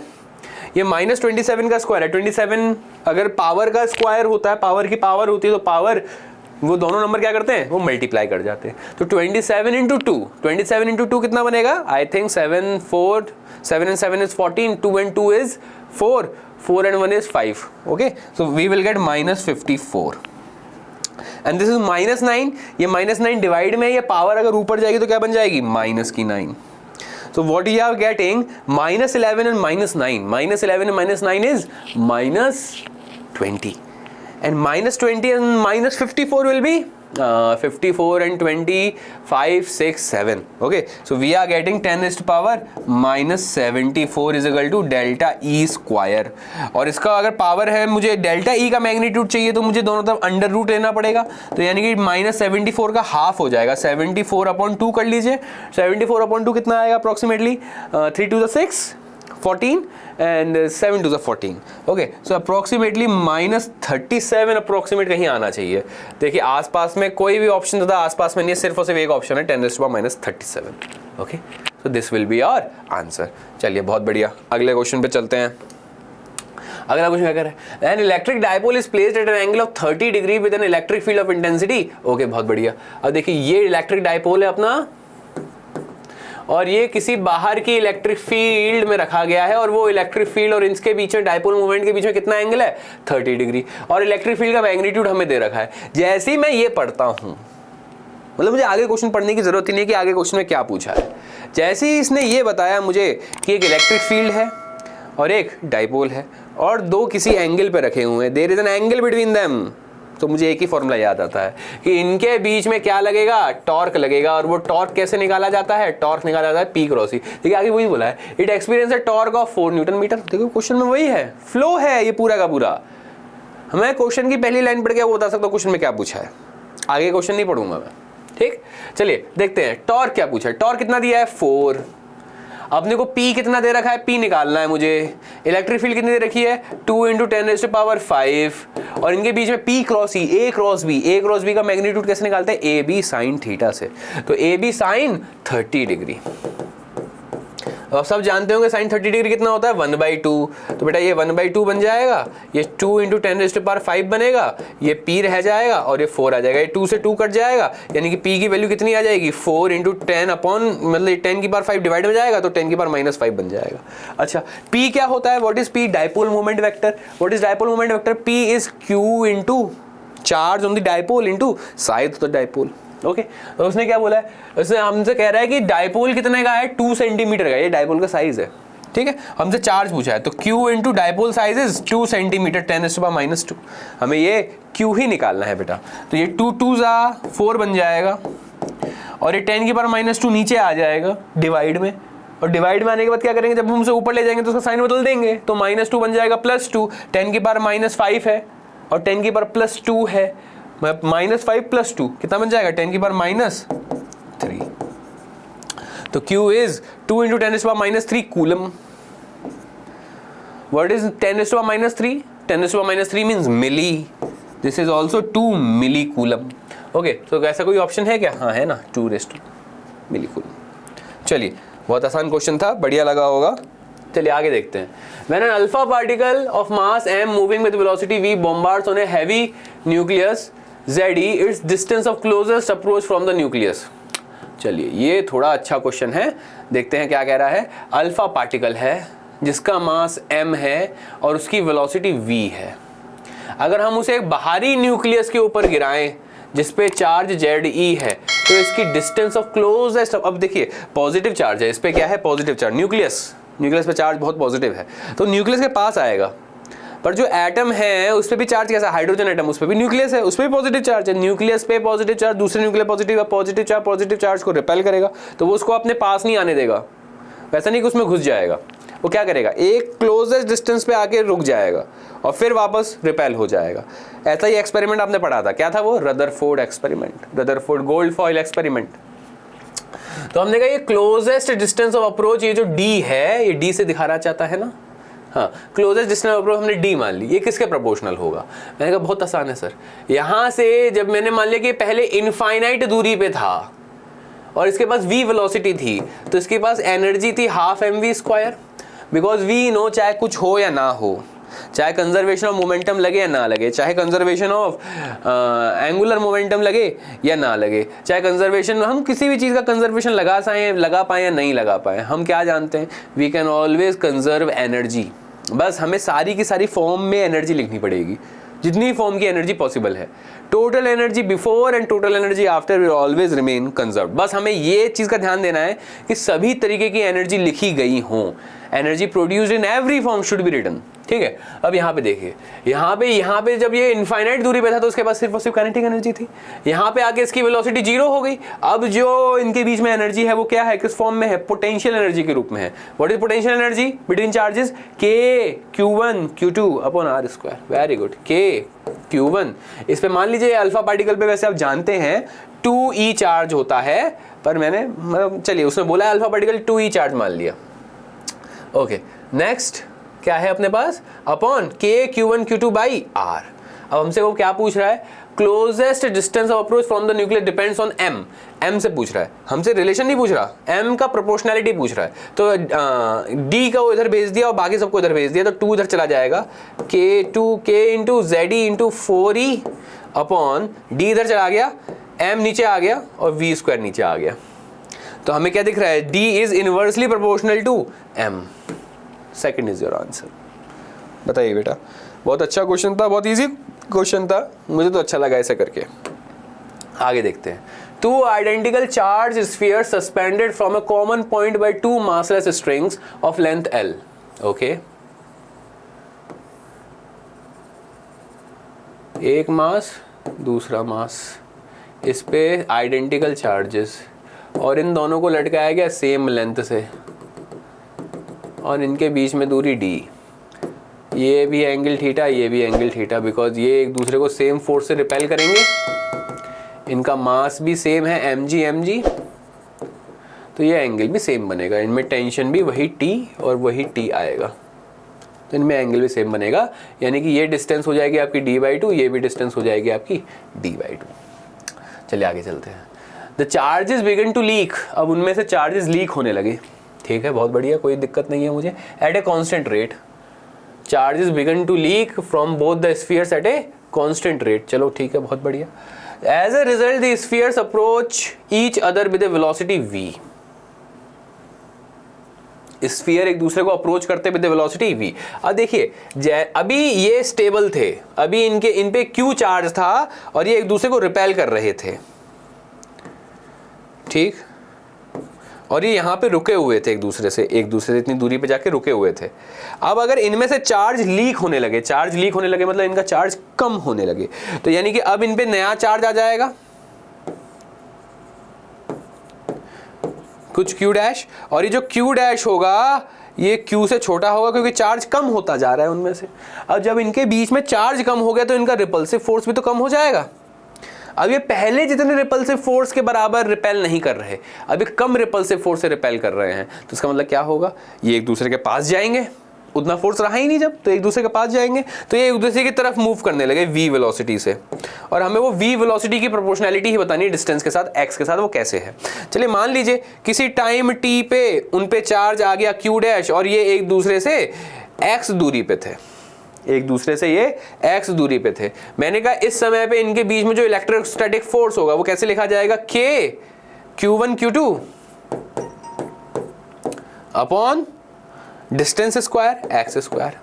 ये -27 का स्क्वायर है. 27 अगर पावर का स्क्वायर होता है, पावर की पावर होती है, तो पावर वो दोनों नंबर क्या करते हैं, वो मल्टीप्लाई कर जाते हैं. तो 27 × 2, 27 × 2 कितना बनेगा, I think 7 and 7 is 14, 2 and 2 is 4, 4 and 1 is 5. Okay, so we will get -54 and this is -9. ये -9 डिवाइड में, ये पावर अगर ऊपर जाएगी तो क्या बन जाएगी, -9. So what you are getting, -11 and -9, -11 and -9 is -20. And -20 and -54 will be 54 and 20, 5, 6, 7. Okay, so we are getting 10 is to power -74 is equal to delta e square. और इसका अगर पावर है, मुझे डेल्टा ई का मैग्नीट्यूड चाहिए, तो मुझे दोनों तरफ अंडर रूट लेना पड़ेगा. तो यानी कि -74 का हाफ हो जाएगा. 74/2 कर लीजिए. 74/2 कितना आएगा approximately, 3 to the 6, 14 and 7 to the 14. Okay, so approximately -37 approximate कहीं आना चाहिए. देखिए आसपास में कोई भी ऑप्शन ज़्यादा आसपास में नहीं है, सिर्फ और सिर्फ एक ऑप्शन है, 10 to the -37. Okay, so this will be our answer. चलिए बहुत बढ़िया, अगले क्वेश्चन पे चलते हैं. अगला क्वेश्चन क्या कर रहा है, an electric dipole is placed at an angle of 30 degree with an electric field of intensity. Okay, बहुत बढ़िया. अब देखिए ये इलेक्ट्रिक डायपोल है अपना, और ये किसी बाहर की इलेक्ट्रिक फील्ड में रखा गया है, और वो इलेक्ट्रिक फील्ड और इसके बीच में डायपोल मूवमेंट के बीच में कितना एंगल है, 30 डिग्री. और इलेक्ट्रिक फील्ड का मैग्नीट्यूड हमें दे रखा है. जैसे ही मैं ये पढ़ता हूं, मतलब मुझे आगे क्वेश्चन पढ़ने की जरूरत ही नहीं कि आगे क्वेश्चन में क्या पूछा है. जैसे ही इसने ये बताया मुझे कि एक इलेक्ट्रिक फील्ड है और एक डायपोल है और दो किसी एंगल पे रखे हुए हैं, there is an angle between them, तो मुझे एक ही फॉर्मूला याद आता है कि इनके बीच में क्या लगेगा, टॉर्क लगेगा. और वो टॉर्क कैसे निकाला जाता है, टॉर्क निकाला जाता है P × E. देखिए आगे वही बोला है, it experience a torque of 4 Nm. देखो क्वेश्चन में वही है, फ्लो है ये पूरा का पूरा. मैं क्वेश्चन की पहली लाइन पढ़ के वो बता सकता हूँ क्वेश्चन में क्या पूछा है, आगे क्वेश्चन नहीं पढ़ूंगा मैं. ठीक, चलिए देखते हैं टॉर्क क्या पूछा है. टॉर्क कितना दिया है, 4. अपने को P कितना दे रखा है, P निकालना है मुझे. इलेक्ट्रिक फील्ड कितनी दे रखी है, 2 × 10 to the power 5. और इनके बीच में P × E, A × B का मैग्नीट्यूड कैसे निकालते हैं, AB sin थीटा से. तो AB sin 30 डिग्री. अब सब जानते होंगे sin 30 डिग्री कितना होता है, 1/2. तो बेटा ये 1/2 बन जाएगा, ये 2 × 10 to the power 5 बनेगा, ये P रह जाएगा और ये 4 आ जाएगा. ये 2 से 2 कट जाएगा, यानी कि P की वैल्यू कितनी आ जाएगी, 4 × 10 अपॉन मतलब 10 की पावर 5 डिवाइड हो जाएगा, तो 10 की पावर -5 बन जाएगा. अच्छा, P क्या होता है, what is P, dipole moment vector. What is dipole moment vector, P is Q × charge on the dipole into size of the dipole. Okay, तो उसने क्या बोला है, उसने हमसे कह रहा है कि डायपोल कितने का है, 2 सेंटीमीटर का, ये डायपोल का साइज है. ठीक है, हमसे चार्ज पूछा है, तो Q × dipole size is 2 centimetre, 10 to the power -2. हमें ये Q ही निकालना है बेटा. तो ये 2 2s 4 बन जाएगा, और ये 10 की पावर -2 नीचे आ जाएगा डिवाइड में, और डिवाइड में आने के बाद क्या करेंगे, जब हम उसे ऊपर ले जाएंगे तो उसका साइन बदल देंगे, तो -2 बन जाएगा +2, 10 की पावर -5 है और 10 की पावर +2 है, -5 + 2 कितना बन जाएगा, 10 की पावर -3। तो Q is 2 × 10⁻³ coulomb. What is 10⁻3? 10⁻3 means milli. This is also 2 milli coulomb. Okay, तो ऐसा कोई ऑप्शन है क्या? हाँ है ना, 2 raised to milli coulomb. चलिए, बहुत आसान क्वेश्चन था, बढ़िया लगा होगा। चलिए आगे देखते हैं। When an alpha particle of mass m moving with velocity v bombards on a heavy nucleus Ze, its distance of closest approach from the nucleus. चलिए, ये थोड़ा अच्छा क्वेश्चन है, देखते हैं क्या कह रहा है। अल्फा पार्टिकल है जिसका मास m है और उसकी वेलोसिटी v है। अगर हम उसे एक बाहरी न्यूक्लियस के ऊपर गिराएं जिसपे चार्ज Ze है, तो इसकी डिस्टेंस ऑफ क्लोजेस्ट, अब देखिए पॉजिटिव चार्ज है, इस पे क्या है, पॉजिटिव चार्ज, न्यूक्लियस पे चार्ज बहुत पॉजिटिव है, तो न्यूक्लियस के पास आएगा। पर जो एटम है उस पे भी चार्ज कैसा, हाइड्रोजन एटम, उस पे भी न्यूक्लियस है, उस पे भी पॉजिटिव चार्ज है। न्यूक्लियस पे पॉजिटिव चार्ज, दूसरे न्यूक्लियस पॉजिटिव चार्ज को रिपेल करेगा, तो वो उसको अपने पास नहीं आने देगा। वैसा नहीं कि उसमें घुस जाएगा, वो क्या करेगा, एक क्लोजेस्ट डिस्टेंस पे आके रुक जाएगा और फिर वापस रिपेल हो जाएगा। ऐसा ही एक्सपेरिमेंट आपने पढ़ा था, क्या था वो, Rutherford experiment, Rutherford gold foil experiment. तो हमने कहा ये क्लोजेस्ट डिस्टेंस ऑफ अप्रोच, ये जो d है, ये d से दिखाना चाहता है ना, हाँ, क्लोजेस्ट डिस्टेंस ऑफ अप्रोच हमने d मान ली, ये किसके प्रोपोर्शनल होगा। मैंने कहा बहुत आसान है सर, यहाँ से जब मैंने मान लिया कि पहले इनफाइनाइट दूरी पे था और इसके पास v वेलोसिटी थी, तो इसके पास एनर्जी थी 12 mv², बिकॉज वी नो चाहे कुछ हो या ना हो, चाहे कंजर्वेशन ऑफ मोमेंटम लगे या ना लगे, चाहे कंजर्वेशन ऑफ एंगुलर मोमेंटम लगे या ना लगे, चाहे कंजर्वेशन, हम किसी भी चीज़ का कंजर्वेशन लगा पाएँ या नहीं लगा पाएँ, हम क्या जानते हैं, we can always conserve energy. बस हमें सारी की सारी फॉर्म में एनर्जी लिखनी पड़ेगी, जितनी फॉर्म की एनर्जी पॉसिबल है। Total energy before and total energy after will always remain conserve. बस हमें ये चीज़ का ध्यान देना है कि सभी तरीके की एनर्जी लिखी गई हों, energy produced in every form should be written, ठीक है। अब यहाँ पे देखिए, यहाँ पे जब ये इनफाइनाइट दूरी पे था तो उसके पास सिर्फ और सिर्फ काइनेटिक एनर्जी थी, यहाँ पे आके इसकी वेलोसिटी 0 हो गई। अब जो इनके बीच में एनर्जी है वो क्या है, किस फॉर्म में है, पोटेंशियल एनर्जी के रूप में है। What is potential energy between charges, K Q1 Q2 upon R²। Very good, K Q1। इस पे मान लीजिए अल्फा पार्टिकल पे वैसे आप जानते हैं 2e चार्ज होता है, पर मैंने मतलब चलिए उसने बोला है अल्फा पार्टिकल 2e चार्ज मान लिया। ओके, नेक्स्ट क्या है अपने पास, upon K Q1 Q2 by R। अब हमसे वो क्या पूछ रहा है, closest distance of approach from the nucleus depends on m से पूछ रहा है, हमसे रिलेशन नहीं पूछ रहा, m का प्रोपोर्शनैलिटी पूछ रहा है। तो d का वो इधर भेज दिया और बाकी सबको इधर भेज दिया, तो 2 इधर चला जाएगा, K into Ze into 4e upon d इधर चला गया, m नीचे आ गया और v² नीचे आ गया। तो हमें क्या दिख रहा है, d is inversely proportional to m। Second is your answer. बताइए बेटा, बहुत अच्छा क्वेश्चन था, बहुत इजी क्वेश्चन था, मुझे तो अच्छा लगा ऐसा करके। आगे देखते हैं। 2 identical charge sphere suspended from a common point by 2 massless strings of length l। Okay, एक मास दूसरा मास, इस पे आइडेंटिकल चार्जेस और इन दोनों को लटकाया गया सेम लेंथ से और इनके बीच में दूरी d। ये भी एंगल थीटा, ये भी एंगल थीटा, बिकॉज ये एक दूसरे को सेम फोर्स से रिपेल करेंगे, इनका मास भी सेम है mg, तो ये एंगल भी सेम बनेगा, इनमें टेंशन भी वही T और वही T आएगा, तो इनमें एंगल भी सेम बनेगा, यानी कि ये डिस्टेंस हो जाएगी आपकी d/2, ये भी डिस्टेंस हो जाएगी आपकी d/2। चलिए आगे चलते हैं। The charges begin to leak, अब उनमें से चार्जेस लीक होने लगे, ठीक है, बहुत बढ़िया, कोई दिक्कत नहीं है मुझे। At a constant rate, charges begin to leak from both the spheres at a constant rate, चलो ठीक है, बहुत बढ़िया। As a result the spheres approach each other with a velocity v। Sphere एक दूसरे को अप्रोच करते विद वेलोसिटी v। अब देखिए, अभी ये स्टेबल थे, अभी इन पे q चार्ज था और ये एक दूसरे को रिपेल कर रहे थे, ठीक, और ये यहाँ पे रुके हुए थे एक दूसरे से इतनी दूरी पे जाके रुके हुए थे। अब अगर इनमें से चार्ज लीक होने लगे मतलब इनका चार्ज कम होने लगे, तो यानी कि अब इन पे नया चार्ज आ जाएगा, कुछ Q डैश, और ये जो Q डैश होगा ये Q से छोटा होगा क्योंकि चार्ज कम होता जा रहा है उनमें से। अब जब इनके बीच में चार्ज कम हो गया तो इनका रिपल्सिव फोर्स भी तो कम हो जाएगा। अब ये पहले जितने रिपल्सिव फोर्स के बराबर रिपेल नहीं कर रहे, अभी कम रिपल्सिव फोर्स से रिपेल कर रहे हैं, तो इसका मतलब क्या होगा, ये एक दूसरे के पास जाएंगे, उतना फोर्स रहा ही नहीं जब, तो एक दूसरे के पास जाएंगे, तो ये एक दूसरे की तरफ मूव करने लगे v वेलोसिटी से, और हमें वो v वेलोसिटी की प्रोपोर्शनैलिटी ही बतानी है डिस्टेंस के साथ, x के साथ, वो कैसे है। चलिए मान लीजिए किसी टाइम t पे उन पे चार्ज आ गया q डैश, और ये एक दूसरे से x दूरी पे थे, एक दूसरे से ये x दूरी पे थे। मैंने कहा इस समय पे इनके बीच में जो इलेक्ट्रोस्टैटिक फोर्स होगा वो कैसे लिखा जाएगा, k q1 q2 अपॉन distance square x square.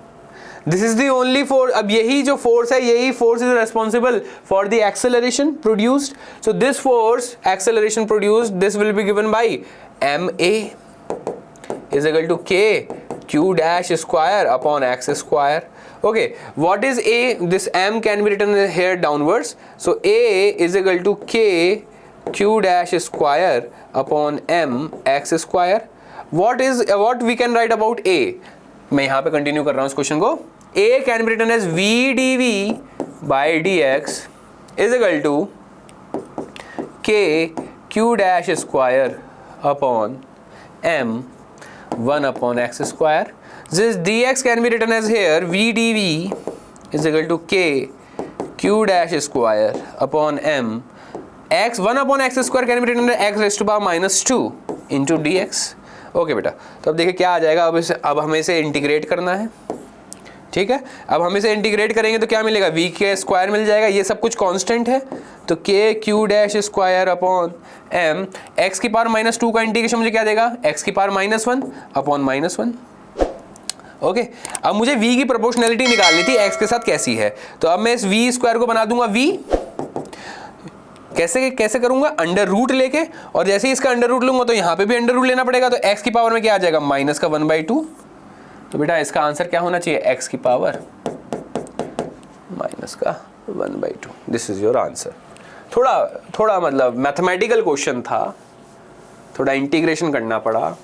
This is the only force. अब यही जो फोर्स है, यही force is responsible for the acceleration produced. So this force acceleration produced, this will be given bye ma is equal to k q dash square upon x square. Okay, what is a? This m can be written here downwards. So a is equal to k q dash square upon m x square. What we can write about a? मैं यहाँ पे continue कर रहा हूँ इस question को। a can be written as v dv by dx is equal to k q dash square upon m 1 upon x square. This dx can be written as here v dv is equal to k q dash square upon m x 1 upon x square can be written as x raised to power minus 2 into dx. Okay बेटा, तो अब देखिए क्या आ जाएगा। अब हमें इसे इंटीग्रेट करना है, ठीक है। अब हम इसे इंटीग्रेट करेंगे तो क्या मिलेगा, v के स्क्वायर मिल जाएगा, ये सब कुछ कांस्टेंट है, तो k q dash square upon m x की पावर माइनस 2 का इंटीग्रेशन मुझे क्या देगा, x की पावर -1 अपॉन -1। ओके, अब मुझे v की प्रोपोर्शनैलिटी निकालनी थी x के साथ कैसी है, तो अब मैं इस v स्क्वायर को बना दूंगा v, कैसे करूंगा, अंडर रूट लेके, और जैसे ही इसका अंडर रूट लूंगा तो यहाँ पे भी अंडर रूट लेना पड़ेगा, तो x की पावर में क्या आ जाएगा, माइनस का 1/2। तो बेटा इसका आंसर क्या होना चाहिए, x की पावर माइनस का 1/2। This is your answer. थोड़ा मतलब मैथमेटिकल क्वेश्चन था, थोड़ा इंटीग्रेशन करना पड़ा,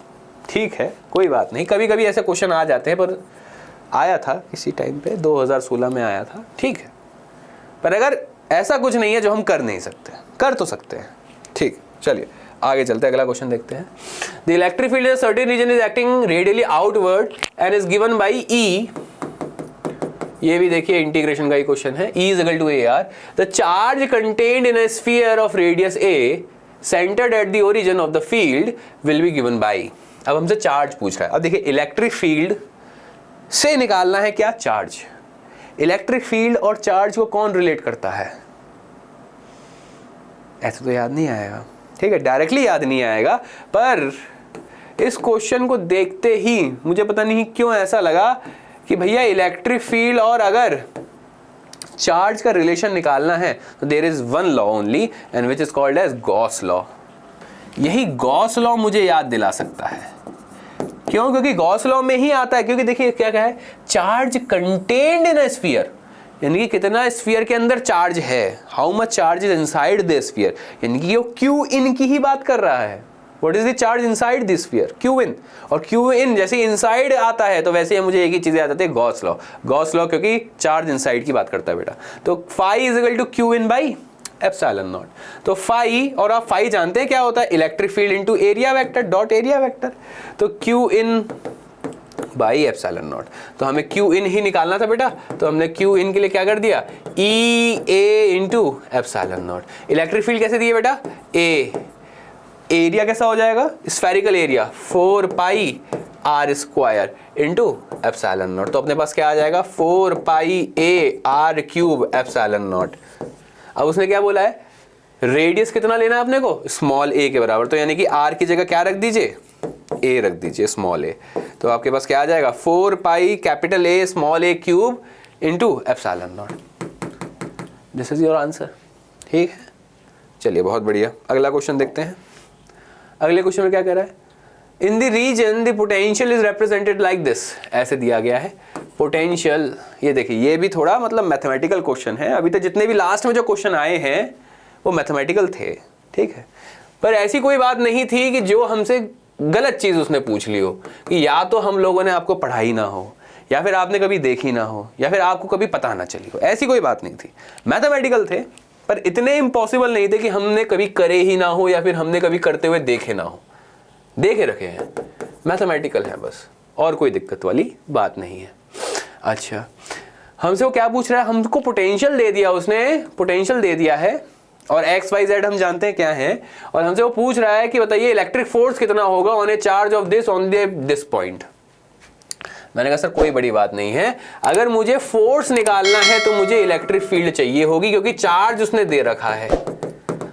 ठीक है, कोई बात नहीं, कभी कभी ऐसे क्वेश्चन आ जाते हैं, पर आया था किसी टाइम पे 2016 में आया था, ठीक है। पर अगर ऐसा कुछ नहीं है जो हम कर नहीं सकते, कर तो सकते हैं, ठीक। चलिए आगे चलते हैं, अगला क्वेश्चन देखते हैं। The electric field in certain region is acting radially outward and is given by E. ये भी देखिए इंटीग्रेशन का ही क्वेश्चन है। E is equal to AR, the charge contained in a sphere of radius A centered at the origin of the field will be given by. अब हमसे charge पूछ रहा है। अब देखिए इलेक्ट्रिक फील्ड से निकालना है क्या, चार्ज। इलेक्ट्रिक फील्ड और चार्ज को कौन रिलेट करता है, ऐसे तो याद नहीं आएगा, ठीक है, डायरेक्टली याद नहीं आएगा, पर इस क्वेश्चन को देखते ही मुझे पता नहीं क्यों ऐसा लगा कि भैया इलेक्ट्रिक फील्ड और अगर चार्ज का रिलेशन निकालना है तो there is one law only and which is called as Gauss law. यही गॉस लॉ मुझे याद दिला सकता है, क्यों, क्योंकि गॉस लॉ में ही आता है, क्योंकि देखिए क्या है, charge contained in a sphere, यानी कि कितना स्फीयर के अंदर चार्ज है, how much charge is inside the sphere, यानी कि वो क्यू इन की ही बात कर रहा है। What is the charge inside the sphere, q in, और क्यू इन जैसे इनसाइड आता है तो वैसे ही मुझे एक ही चीज याद आती है, गॉस लॉ। गॉस लॉ क्योंकि चार्ज इनसाइड की बात करता है बेटा, तो phi is equal to q in by epsilon naught. तो फाई, और आप फाई जानते हैं क्या होता है, electric field into area vector dot area vector, तो q in by epsilon naught. तो हमें क्यू इन ही निकालना था बेटा, तो हमने क्यू इन के लिए क्या कर दिया, E A into epsilon naught. Electric field कैसे दिए बेटा, ए, एरिया कैसा हो जाएगा, spherical area 4 pi R square into epsilon naught. तो अपने पास क्या आ जाएगा, 4 pi A R cube epsilon naught. अब उसने क्या बोला है, रेडियस कितना लेना है अपने को, स्मॉल ए के बराबर, तो यानी कि आर की जगह क्या रख दीजिए, ए रख दीजिए, स्मॉल ए। तो आपके पास क्या आ जाएगा, 4 pi capital A small A cube into epsilon not. This is your answer, ठीक है। चलिए बहुत बढ़िया, अगला क्वेश्चन देखते हैं। अगले क्वेश्चन में क्या कह रहा है, in the region the potential is represented like this, ऐसे दिया गया है पोटेंशियल। ये देखिए ये भी थोड़ा मतलब मैथमेटिकल क्वेश्चन है, अभी तक जितने भी लास्ट में जो क्वेश्चन आए हैं वो मैथमेटिकल थे, ठीक है। पर ऐसी कोई बात नहीं थी कि जो हमसे गलत चीज उसने पूछ ली हो, कि या तो हम लोगों ने आपको पढ़ाई ना हो, या फिर आपने कभी देखी ना हो, या फिर आपको कभी पता ना चली हो। ऐसी कोई बात नहीं थी। मैथमेटिकल थे पर इतने इम्पॉसिबल नहीं थे कि हमने कभी करे ही ना हो या फिर हमने कभी करते हुए देखे ना हो। देखे रखे हैं, मैथमेटिकल है बस, और कोई दिक्कत वाली बात नहीं है। अच्छा, हमसे वो क्या पूछ रहा है? हमको पोटेंशियल दे दिया उसने, पोटेंशियल दे दिया है और एक्स वाई जेड हम जानते हैं क्या है, और हमसे वो पूछ रहा है कि बताइए इलेक्ट्रिक फोर्स कितना होगा on A charge of this on this point. मैंने कहा सर कोई बड़ी बात नहीं है, अगर मुझे फोर्स निकालना है तो मुझे इलेक्ट्रिक फील्ड चाहिए होगी, क्योंकि चार्ज उसने दे रखा है।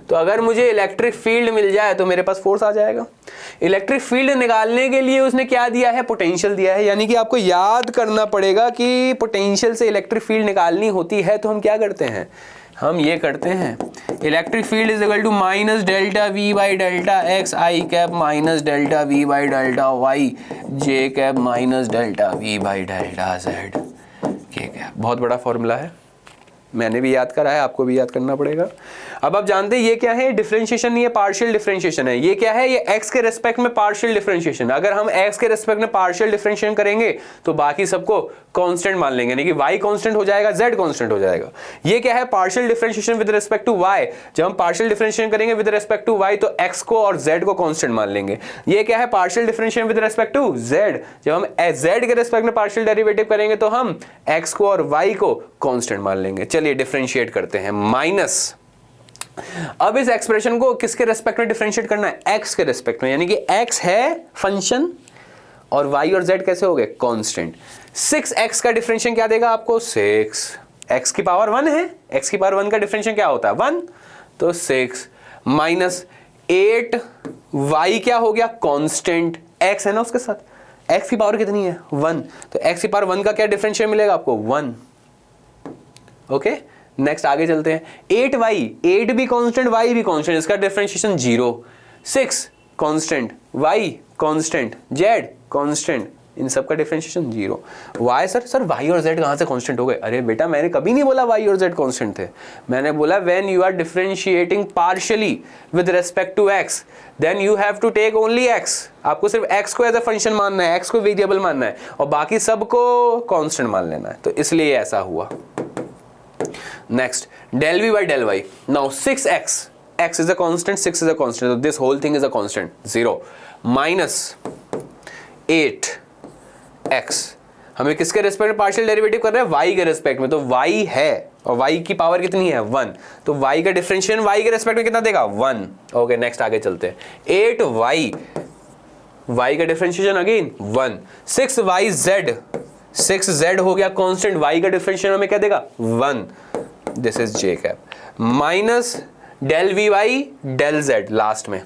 तो अगर मुझे इलेक्ट्रिक फील्ड मिल जाए तो मेरे पास फोर्स आ जाएगा। इलेक्ट्रिक फील्ड निकालने के लिए उसने क्या दिया है? पोटेंशियल दिया है। यानी कि आपको याद करना पड़ेगा कि पोटेंशियल से इलेक्ट्रिक फील्ड निकालनी होती है तो हम क्या करते हैं? हम ये करते हैं, electric field is equal to minus delta V by delta x i cap minus delta V by delta y j cap minus delta V by delta z k cap. बहुत बड़ा फॉर्मूला है, मैंने भी याद करा है, आपको भी याद करना पड़ेगा। अब आप जानते हैं ये क्या है? डिफरेंशिएशन नहीं है, पार्शियल डिफरेंशिएशन है। ये क्या है? ये एक्स के रेस्पेक्ट में पार्शियल डिफरेंशिएशन। अगर हम एक्स के रेस्पेक्ट में पार्शियल डिफरेंशिएशन करेंगे तो बाकी सबको कांस्टेंट मान लेंगे, यानी कि वाई कांस्टेंट हो जाएगा, जेड कांस्टेंट हो जाएगा। ये क्या है? Partial differentiation with respect to y. जब हम पार्शियल डिफरेंशिएशन करेंगे विद रिस्पेक्ट टू वाई तो एक्स को और जेड को कांस्टेंट मान लेंगे। ये क्या है? Partial differentiation with respect to z. जब हम जेड के रिस्पेक्ट में पार्शियल डेरिवेटिव करेंगे तो हम एक्स को और वाई को कांस्टेंट मान लेंगे। चलिए डिफरेंशिएट करते हैं। माइनस, अब इस एक्सप्रेशन को किसके रेस्पेक्ट में डिफरेंशिएट करना है? एक्स के रेस्पेक्ट में, यानी कि एक्स है फंक्शन और वाई और जेड कैसे हो गए? कांस्टेंट। 6x का डिफरेंशिएशन क्या देगा आपको? 6। x की पावर 1 है, x की पावर 1 का डिफरेंशिएशन क्या होता है? 1, तो 6 माइनस 8y क्या हो गया? कांस्टेंट, x है ना उसके साथ। x की पावर कितनी है? 1, तो x की पावर 1 का क्या डिफरेंशिएशन मिलेगा आपको? 1। ओके, नेक्स्ट आगे चलते हैं। 8y, 8 भी कांस्टेंट, y भी कांस्टेंट, इसका differentiation 0। 6 constant, y constant, z constant, इन सब का डिफरेंशिएशन 0। y सर y और z कहां से कांस्टेंट हो गए? अरे बेटा मैंने कभी नहीं बोला y और z कांस्टेंट थे। मैंने बोला when you are differentiating partially with respect to x then you have to take only x। आपको सिर्फ x को एज अ फंक्शन मानना है, x को वेरिएबल मानना है और बाकी सबको कांस्टेंट मान लेना है, तो इसलिए ऐसा हुआ। Next, del v by del y. Now 6x, x is a constant, 6 is a constant, so this whole thing is a constant, 0. Minus 8x, हमें किसके रेस्पेक्ट में पार्शियल डेरिवेटिव कर रहे हैं? y के रेस्पेक्ट में, तो y है और y की पावर कितनी है? 1, तो y का डिफरेंशिएशन y के रेस्पेक्ट में कितना देगा? 1। ओके, नेक्स्ट आगे चलते हैं। 8y, y का डिफरेंशिएशन अगेन 1। 6yz, 6z हो गया कांस्टेंट, y का डिफरेंशिएशन हमें क्या देगा? 1। This is j cap minus del V by del z last में।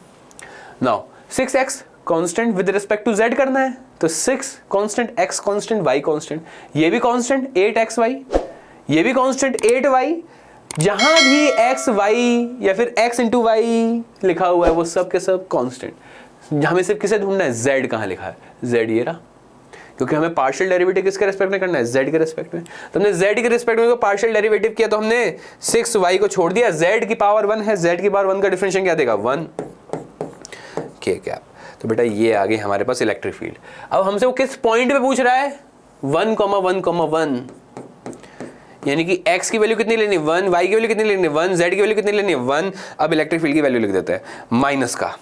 Now 6x constant with respect to z करना है, तो 6 constant, x constant, y constant, ये भी कांस्टेंट 8xy, ये भी कांस्टेंट 8y। जहां भी x y या फिर x इंटू वाई लिखा हुआ है वो सब के सब कांस्टेंट। हमें सिर्फ किसे ढूंढना है? z कहां लिखा है? z ये रहा, क्योंकि हमें पार्शियल डेरिवेटिव किसके रेस्पेक्ट में करना है? z के रेस्पेक्ट में। तो हमने z के रेस्पेक्ट में पार्शियल डेरिवेटिव किया तो हमने 6y को छोड़ दिया, z की पावर 1 है, z की पावर 1 का डिफरेंशिएशन क्या देगा? 1 के कैप। तो बेटा ये आ गई हमारे पास इलेक्ट्रिक फील्ड। अब हमसे वो किस पॉइंट पे पूछ रहा है? 1,1,1, यानी कि x की वैल्यू कितनी लेनी? 1, y की वैल्यू कितनी लेनी? 1, z की वैल्यू कितनी लेनी? 1। अब इलेक्ट्रिक फील्ड की वैल्यू लिख देते हैं, माइनस का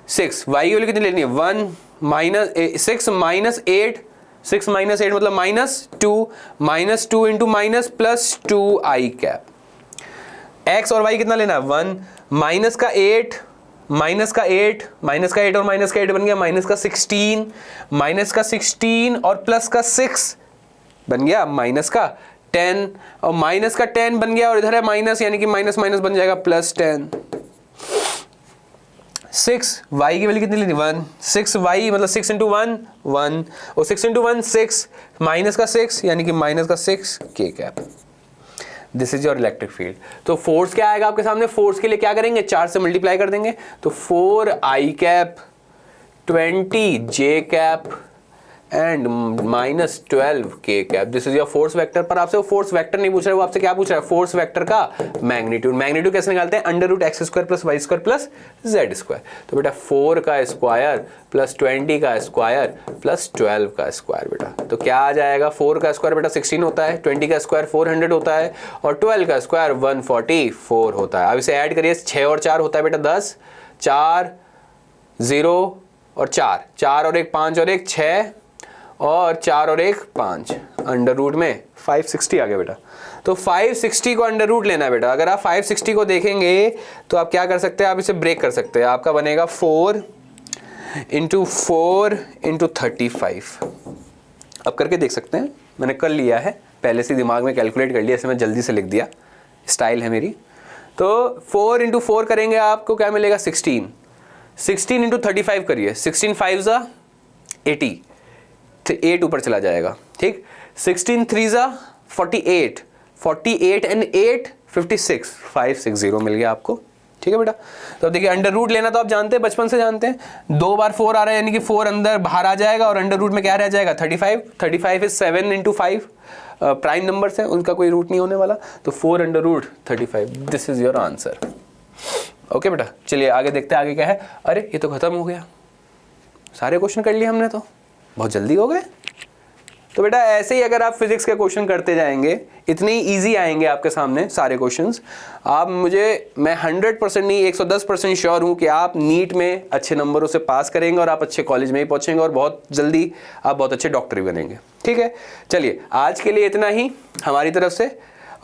6, y की वैल्यू कितनी लेनी है? 1 माइनस 6 माइनस 8, 6 माइनस 8 मतलब minus 2 into minus plus 2i cap. x और y कितना लेना है? 1 माइनस का 8, माइनस का 8, माइनस का 8 और माइनस का 8 बन गया माइनस का 16, माइनस का 16 और प्लस का 6 बन गया माइनस का 10, और माइनस का 10 बन गया और इधर है माइनस, यानी कि माइनस माइनस बन जाएगा प्लस 10। 6 y की वैल्यू कितनी लेनी? 1, 6y मतलब 6 इंटू 1 1 और 6 इंटू 1 6, माइनस का 6 यानी कि माइनस का 6 के cap. This is your electric field. तो फोर्स क्या आएगा आपके सामने? फोर्स के लिए क्या करेंगे? 4 से मल्टीप्लाई कर देंगे, तो 4i cap 20 j cap and minus 12 के cap, this is your force vector. पर आपसे वो फोर्स वेक्टर नहीं पूछ रहा है, वो आपसे क्या पूछ रहा है, फोर्स वेक्टर का मैग्नीट्यूड। मैग्नीट्यूड कैसे निकालते हैं, under root x square plus y square plus z square. तो बेटा 4 का स्क्वायर प्लस 20 का स्क्वायर प्लस 12 का स्क्वायर बेटा, तो क्या आ जाएगा, 4 का स्क्वायर बेटा 16 होता है, 20 का स्क्वायर 400 होता है और 12 का स्क्वायर 144 होता है। अब इसे ऐड करिए, 6 और 4 होता है बेटा 10, 4 0 और 4, 4 और 1 5 और 1 6 और 4 और 1 5, अंडर रूट में 560 आ गया बेटा। तो 560 को अंडर रूट लेना है बेटा। अगर आप 560 को देखेंगे तो आप क्या कर सकते हैं, आप इसे ब्रेक कर सकते हैं। आपका बनेगा 4 इंटू 4 इंटू 35। अब करके देख सकते हैं, मैंने कर लिया है, पहले से दिमाग में कैलकुलेट कर लिया, ऐसे मैं जल्दी से लिख दिया, स्टाइल है मेरी। तो 4 इंटू 4 करेंगे, आपको क्या मिलेगा 16, 16 इंटू 35 करिए, 16 5 ज़ा 80, 8 ऊपर चला जाएगा, ठीक। 16 3 ज़ा 48, 48 एंड 8 56, 560 मिल गया आपको, ठीक है बेटा। तो अब देखिए अंडर रूट लेना तो आप जानते हैं, बचपन से जानते हैं, 2 बार 4 आ रहा है यानी कि 4 अंदर बाहर आ जाएगा और अंडर रूट में क्या रह जाएगा 35, 35 इज 7 इंटू 5, प्राइम नंबर्स हैं, उनका कोई रूट नहीं होने वाला, तो 4 under root 35, this is your answer. Okay बेटा, चलिए आगे देखते हैं, आगे क्या है। अरे ये तो खत्म हो गया, सारे क्वेश्चन कर लिए हमने, तो बहुत जल्दी हो गए। तो बेटा ऐसे ही अगर आप फिजिक्स के क्वेश्चन करते जाएंगे, इतने ही इजी आएंगे आपके सामने सारे क्वेश्चंस। मैं 100% नहीं 110% श्योर हूं कि आप नीट में अच्छे नंबरों से पास करेंगे और आप अच्छे कॉलेज में ही पहुंचेंगे और बहुत जल्दी आप बहुत अच्छे डॉक्टर भी बनेंगे, ठीक है। चलिए आज के लिए इतना ही हमारी तरफ से,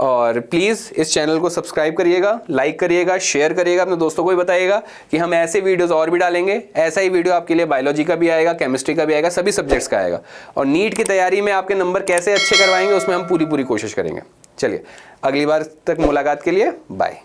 और प्लीज़ इस चैनल को सब्सक्राइब करिएगा, लाइक करिएगा, शेयर करिएगा, अपने दोस्तों को भी बताइएगा कि हम ऐसे वीडियोस और भी डालेंगे। ऐसा ही वीडियो आपके लिए बायोलॉजी का भी आएगा, केमिस्ट्री का भी आएगा, सभी सब्जेक्ट्स का आएगा। और नीट की तैयारी में आपके नंबर कैसे अच्छे करवाएंगे उसमें हम पूरी कोशिश करेंगे। चलिए अगली बार तक मुलाकात के लिए बाय।